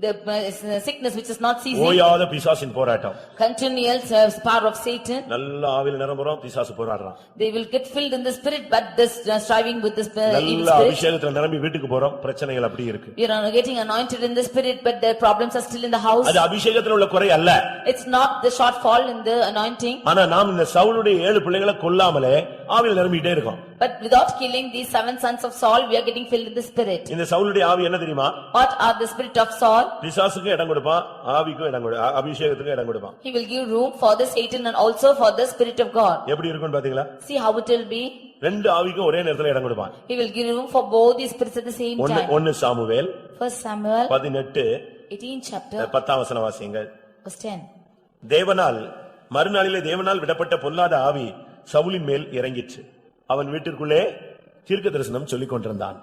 The sickness which is not ceasing. ஓயாத பிசாசின் போராட்டம். Continual power of Satan. நல்ல ஆவியில் நிரம்புறோம், பிசாசு போராடுறான். They will get filled in the spirit but this striving with this evil நல்ல spirit. அபிஷேகத்துல நிரம்பி வீட்டுக்கு போறோம், பிரச்சனைகள் அப்படி இருக்கு. We are getting anointed in the spirit but the problems are still in the house. அது அபிஷேகத்துல உள்ள குறை அல்ல. It's not the shortfall in the anointing. ஆனா நாம் இந்த சவுலுடைய 7 பிள்ளைகளை கொல்லாமலே ஆவியில் நிரம்பிட்டே இருக்கோம். But without killing these 7 sons of Saul we are getting filled in the spirit. இந்த சவுலுடைய ஆவி என்ன தெரியுமா? What are the spirit of Saul? பிசாசுக்கு இடம் கொடுப்பான், ஆவிக்கும் இடம் கொடுப்பான், அபிஷேகத்துக்கு இடம் கொடுப்பான். He will give room for the Satan and also for the spirit of God. எப்படி இருக்கும்னு பாத்தீங்களா? See how it will be. 2 ஆவிக்கும் ஒரே நேரத்துல இடம் கொடுப்பான். He will give room for both these spirits at the same time. 1 Samuel 1 Samuel 18 chapter 10 வசனம் வாசியுங்கள். verse 10. மறுநாளிலே தேவனால் விடப்பட்ட பொல்லாத ஆவி சவுலின் மேல் இறங்கிற்று. அவன் வீட்டிற்குள்ளே தீர்க்கதரிசனம் சொல்லிக் கொண்டிருந்தான்.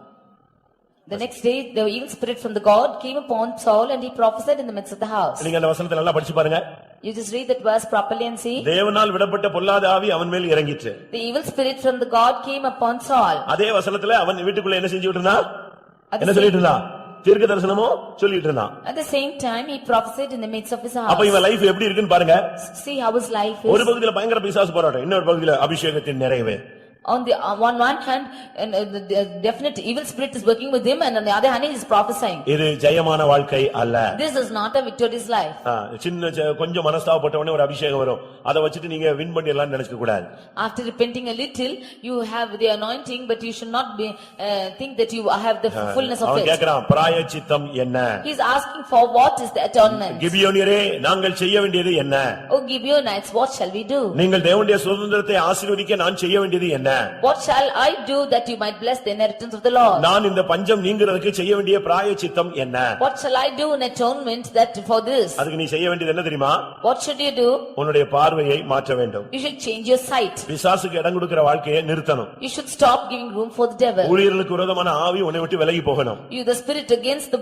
The next day the evil spirit from the God came upon Saul and he prophesied in the midst of the house. நீங்க அந்த வசனத்தை நல்லா படிச்சு பாருங்க. You just read that verse properly and see. தேவனால் விடப்பட்ட பொல்லாத ஆவி அவன் மேல் இறங்கிற்று. The evil spirit from the God came upon Saul. அதே வசனத்துல அவன் வீட்டுக்குள்ள என்ன செஞ்சுட்டு இருந்தான்? என்ன சொல்லிட்டு இருந்தான்? தீர்க்க தரிசனமோ சொல்லிட்டு இருந்தான். At the same time he prophesied in the midst of his house. அப்ப இவன் லைஃப் எப்படி இருக்குன்னு பாருங்க. See how his life is. ஒரு பகுதியில பயங்கர பிசாசு போராட்டம், இன்னொரு பகுதியில அபிஷேகத்தின் நிறைவு. On one hand and the definite evil spirit is working with him and on the other hand he is prophesying. இது ஜெயமான வாழ்க்கை அல்ல. This is not a victorious life. சின்ன கொஞ்சம் மனஸ்தாபப்பட்ட உடனே ஒரு அபிஷேகம் வரும், அதை வச்சிட்டு நீங்க வின் பண்ணிடலாம்னு நினைச்சுக்க கூடாது. After repenting a little you have the anointing but you should not be think that you have the fullness of it. அவன் கேக்குறான், பிராயச்சித்தம் என்ன? He is asking for what is the atonement. கிபியோனியரே, நாங்கள் செய்ய வேண்டியது என்ன? Oh Gibeonites, what shall we do? நீங்கள் தேவனுடைய சுதந்திரத்தை ஆசீர்வதிக்க நான் செய்ய வேண்டியது என்ன? What shall I do that you might bless the inheritance of the Lord? நான் இந்த பஞ்சம் நீங்கிறதுக்கு செய்ய வேண்டிய பிராயச்சித்தம் என்ன? What shall I do in atonement that for this? அதுக்கு நீ செய்ய வேண்டியது என்ன தெரியுமா? What should you do? உன்னுடைய பார்வையை மாற்ற வேண்டும். You should change your sight. பிசாசுக்கு இடம் கொடுக்கிற வாழ்க்கையை நிறுத்தணும். You should stop giving room for the devil. ஊழியர்களுக்கு விரோதமான ஆவி உன்னை விட்டு விலகி போகணும். You the spirit against the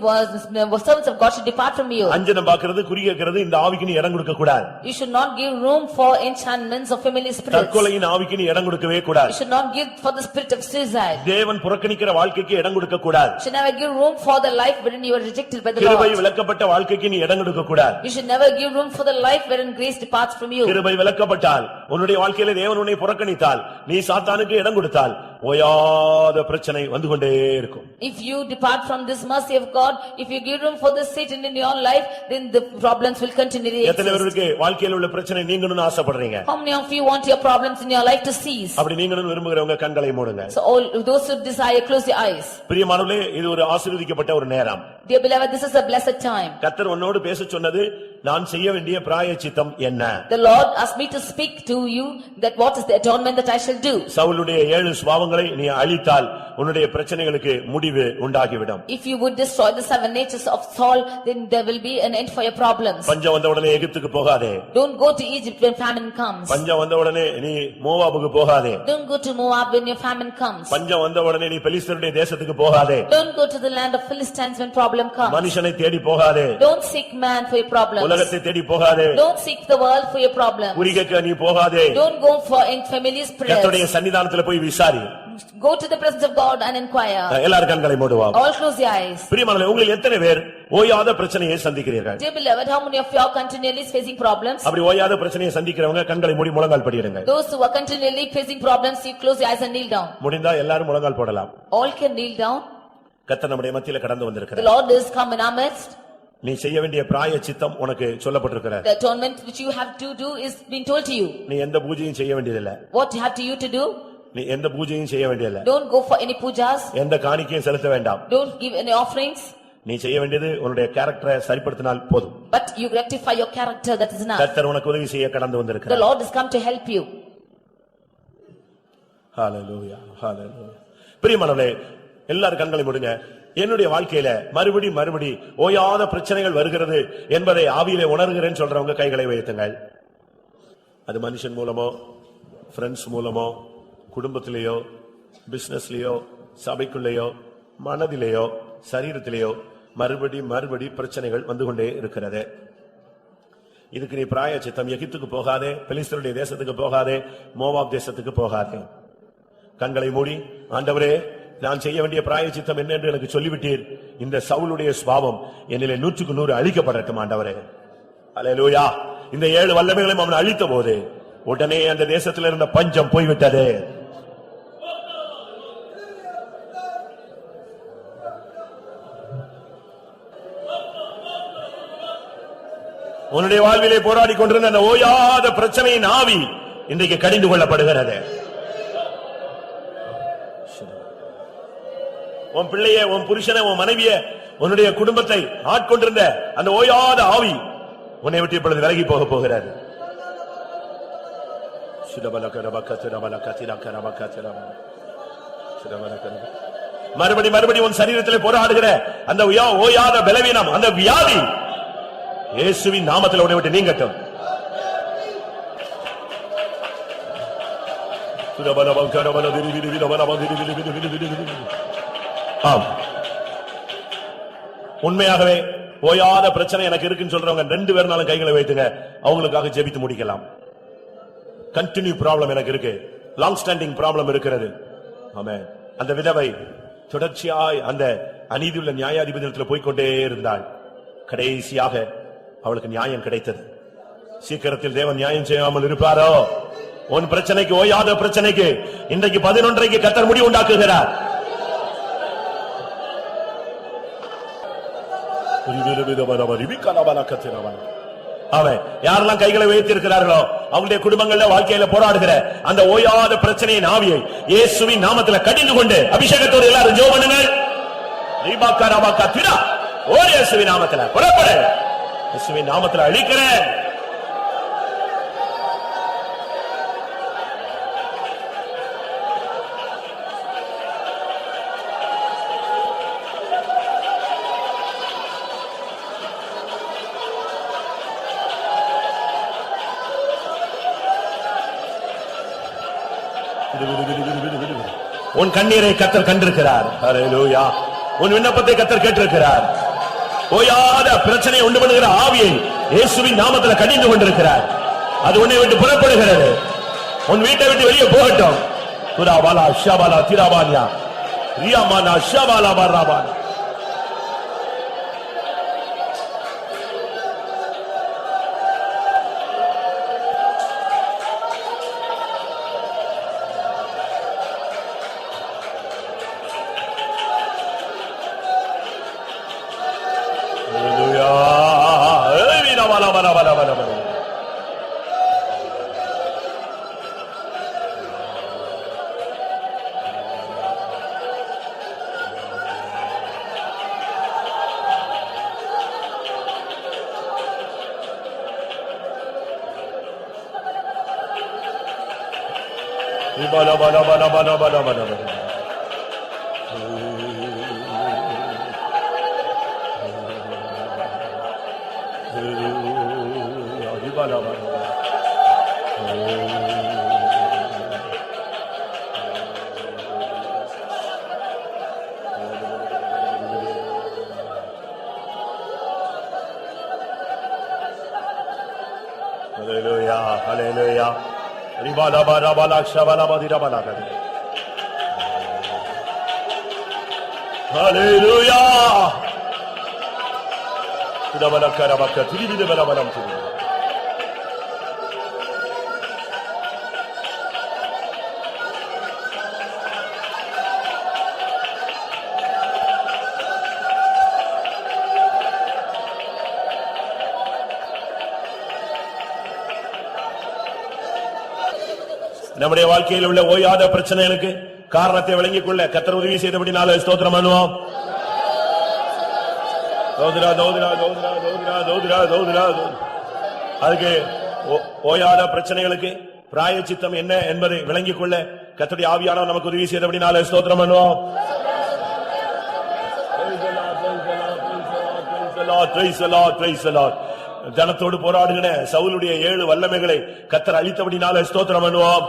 servants of God should depart from you. அஞ்சனம் பார்க்கிறது, குறி கேட்கிறது, இந்த ஆவிக்கு நீ இடம் கொடுக்க கூடாது. You should not give room for enchantments of familiar spirits. தற்கொலையின் ஆவிக்கு நீ இடம் கொடுக்கவே கூடாது. You should not give for the spirit of suicide. தேவன் புறக்கணிக்கிற வாழ்க்கைக்கு இடம் கொடுக்க கூடாது. You should never give room for the life wherein you are rejected by the கிருபை Lord. விலக்கப்பட்ட வாழ்க்கைக்கு நீ இடம் கொடுக்க கூடாது. You should never give room for the life wherein grace departs from you. கிருபை விலக்கப்பட்டால், உன்னுடைய வாழ்க்கையிலே தேவன் உன்னை புறக்கணித்தால், நீ சாத்தானுக்கு இடம் கொடுத்தால், ஓயாத பிரச்சனை வந்து கொண்டே இருக்கும். If you depart from this mercy of God, if you give room for the Satan in your life, then the problems will continually எத்தனை exist. பேருக்கு வாழ்க்கையில் உள்ள பிரச்சனை நீங்கணும்னு ஆசைப்படுறீங்க? How many of you want your problems in your life to cease? அப்படி நீங்கணும்னு விரும்புகிறவங்க கண்களை மூடுங்க. So all those who desire, close your eyes. பிரியமானவர்களே, இது ஒரு ஆசீர்வதிக்கப்பட்ட ஒரு நேரம். Dear beloved, this is a blessed time. கர்த்தர் உன்னோடு பேச சொன்னது, நான் செய்ய வேண்டிய பிராயச்சித்தம் என்ன? The Lord asked me to speak to you that what is the atonement that I shall do. சவுலுடைய 7 சுபாவங்களை நீ அழித்தால் உன்னுடைய பிரச்சனைகளுக்கு முடிவு உண்டாகிவிடும். If you would destroy the 7 natures of Saul, then there will be an end for your problems. பஞ்சம் வந்த உடனே எகிப்துக்கு போகாதே. Don't go to Egypt when famine comes. பஞ்சம் வந்த உடனே நீ மோவாபுக்கு போகாதே. Don't go to Moab when your famine comes. பஞ்சம் வந்த உடனே நீ பெலிஸ்தருடைய தேசத்துக்கு போகாதே. Don't go to the land of Philistines when problem comes. மனுஷனை தேடி போகாதே. Don't seek man for your problems. உலகத்தை தேடி போகாதே. Don't seek the world for your problems. குறிகேக்க நீ போகாதே. Don't go for familiar prayers. கர்த்தருடைய சன்னிதானத்துல போய் விசாரி. Go to the presence of God and inquire. எல்லாரும் கண்களை மூடுவோம். All close your eyes. பிரியமானவர்களே, உங்களில் எத்தனை பேர் ஓயாத பிரச்சனையை சந்திக்கிறீர்கள்? Dear beloved, how many of you are continually facing problems? அப்படி ஓயாத பிரச்சனையை சந்திக்கிறவங்க கண்களை மூடி முழங்கால் படியிடுங்க. Those who are continually facing problems, you close your eyes and kneel down. முடிந்தா எல்லாரும் முழங்கால் போடலாம். All can kneel down. கர்த்தர் நம்முடைய மத்தியில கடந்து The வந்திருக்கிறார். Lord is come in our midst. நீ செய்ய வேண்டிய பிராயச்சித்தம் உனக்கு சொல்லப்பட்டிருக்கிறது. The atonement which you have to do is being told to you. நீ எந்த பூஜையும் செய்ய வேண்டியதில்லை. What you have to you to do? நீ எந்த பூஜையும் செய்ய வேண்டியதில்லை. Don't go for any pujas. எந்த காணிக்கையும் செலுத்த வேண்டாம். Don't give any offerings. நீ செய்ய வேண்டியது உன்னுடைய கேரக்டரை சரிப்படுத்தினால் போதும். But you rectify your character, that is enough. கர்த்தர் உனக்கு உதவி செய்ய கடந்து The வந்திருக்கிறார். Lord has come to help you. ஹalleluya, ஹalleluya. பிரியமானவர்களே, எல்லாரும் கண்களை மூடுங்க. என்னுடைய வாழ்க்கையில மறுபடி ஓயாத பிரச்சனைகள் வருகிறது என்பதை ஆவியிலே உணர்கிறேன்னு சொல்றவங்க கைகளை உயர்த்துங்கள். அது மனுஷன் மூலமோ, ஃப்ரெண்ட்ஸ் மூலமோ, குடும்பத்திலேயோ, பிசினஸ்லயோ, சபைக்குள்ளேயோ, மனதிலேயோ, சரீரத்திலேயோ மறுபடி பிரச்சனைகள் வந்து கொண்டே இருக்கிறது. இதுக்கு நீ பிராயச்சித்தம், எகிப்துக்கு போகாதே, பெலிஸ்தருடைய தேசத்துக்கு போகாதே, மோவாப் தேசத்துக்கு போகாதே. கண்களை மூடி, ஆண்டவரே, நான் செய்ய வேண்டிய பிராயச்சித்தம் என்ன என்று எனக்கு சொல்லிவிட்டீர். இந்த சவுலுடைய சுபாவம் என்னிலே 100க்கு 100 அழிக்கப்படட்டும் ஆண்டவரே. அல்லேலூயா. இந்த 7 வல்லமைகளையும் அவன் அழித்த போது உடனே அந்த தேசத்தில் இருந்த பஞ்சம் போய்விட்டது. உன்னுடைய வாழ்விலே போராடி கொண்டிருந்த அந்த ஓயாத பிரச்சனையின் ஆவி இன்றைக்கு கடிந்து கொள்ளப்படுகிறது. உன் பிள்ளைய, உன் புருஷனை, உன் மனைவிய, உன்னுடைய குடும்பத்தை ஆட்கொண்டிருந்த அந்த ஓயாத ஆவி உன்னை விட்டு இப்பொழுது விலகி போக போகிறது. மறுபடி உன் சரீரத்தில் போராடுகிற அந்த ஓயாத பலவீனம், அந்த வியாதி இயேசுவின் நாமத்தில் உன்னை விட்டு நீங்கட்டும். உண்மையாகவே ஓயாத பிரச்சனை எனக்கு இருக்குன்னு சொல்றவங்க 2 பேர்னாலும் கைகளை வைத்துங்க, அவங்களுக்காக ஜெபித்து முடிக்கலாம். கண்டினியூ ப்ராப்ளம் எனக்கு இருக்கு, லாங் ஸ்டாண்டிங் ப்ராப்ளம் இருக்கிறது. ஆமென். அந்த விதவை தொடர்ச்சியாய் அந்த அநீதியுள்ள நியாயாதிபதியிடத்தில் போய்கொண்டே இருந்தாள். கடைசியாக அவளுக்கு நியாயம் கிடைத்தது. சீக்கிரத்தில் தேவன் நியாயம் செய்யாமல் இருப்பாரோ? உன் பிரச்சனைக்கு, ஓயாத பிரச்சனைக்கு இன்றைக்கு 11:30 கர்த்தர் முடிவு உண்டாக்குகிறார். அவன் யாரெல்லாம் கைகளை உயர்த்தியிருக்கிறார்களோ அவங்களுடைய குடும்பங்கள்ல, வாழ்க்கையில போராடுகிற அந்த ஓயாத பிரச்சனையின் ஆவியை இயேசுவின் நாமத்தில் கடிந்து கொண்டு அபிஷேகத்தோடு எல்லாரும் ஜெபம் பண்ணுங்கள். இயேசுவின் நாமத்தில் புறப்படு, இயேசுவின் நாமத்தில் அழிக்கிறேன். உன் கண்ணீரை கர்த்தர் கண்டிருக்கிறார். ஹல்லேலூயா. உன் விண்ணப்பத்தை கர்த்தர் கேட்டிருக்கிறார். ஓயாத பிரச்சனை உண்டு பண்ணுகிற ஆவியை இயேசுவின் நாமத்தில் கடிந்து கொண்டிருக்கிறார். அது உன்னை விட்டு புறப்படுகிறது. உன் வீட்டை விட்டு வெளியே போகட்டும். துராபாலா ஷபாலா திராபாலியா ரியாமானா ஷபாலா பராபான். வீரா பல பல பல பல பல. பல பல பல பல பல பல பல. பல பல. Hallelujah, hallelujah. Ribala bala bala kshabala badira bala kade. Hallelujah. Tira bala karabaka, tiri bide bala balam tiri. நம்முடைய வாழ்க்கையில் உள்ள ஓயாத பிரச்சனைகளுக்கு காரணத்தை விளங்கிக் கொள்ள கர்த்தர் உதவி செய்தபடினால ஸ்தோத்திரம் பண்ணுவோம். தோதிரா தோதிரா தோதிரா தோதிரா தோதிரா தோதிரா. அதுக்கு ஓயாத பிரச்சனைகளுக்கு பிராயச்சித்தம் என்ன என்பதை விளங்கிக் கொள்ள கர்த்தருடைய ஆவியானவர் நமக்கு உதவி செய்தபடினால ஸ்தோத்திரம் பண்ணுவோம். ஜனத்தோடு போராடுகிற சவுலுடைய 7 வல்லமைகளை கர்த்தர் அளித்தபடினால ஸ்தோத்திரம் பண்ணுவோம்.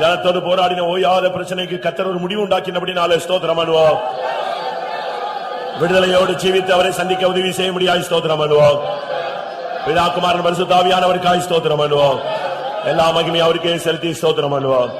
ஜனத்தோடு போராடின ஓயாத பிரச்சனைக்கு கர்த்தர் ஒரு முடிவு உண்டாக்கினபடினால ஸ்தோத்திரம் பண்ணுவோம். விடுதலையோடு ஜீவித்து அவரை சந்திக்க உதவி செய்ய முடியாது ஸ்தோத்திரம் பண்ணுவோம். பிதா குமாரன் பரிசுத்த ஆவியானவருக்காய் ஸ்தோத்திரம் பண்ணுவோம். எல்லா மகிமையும் அவருக்கே செலுத்தி ஸ்தோத்திரம் பண்ணுவோம்.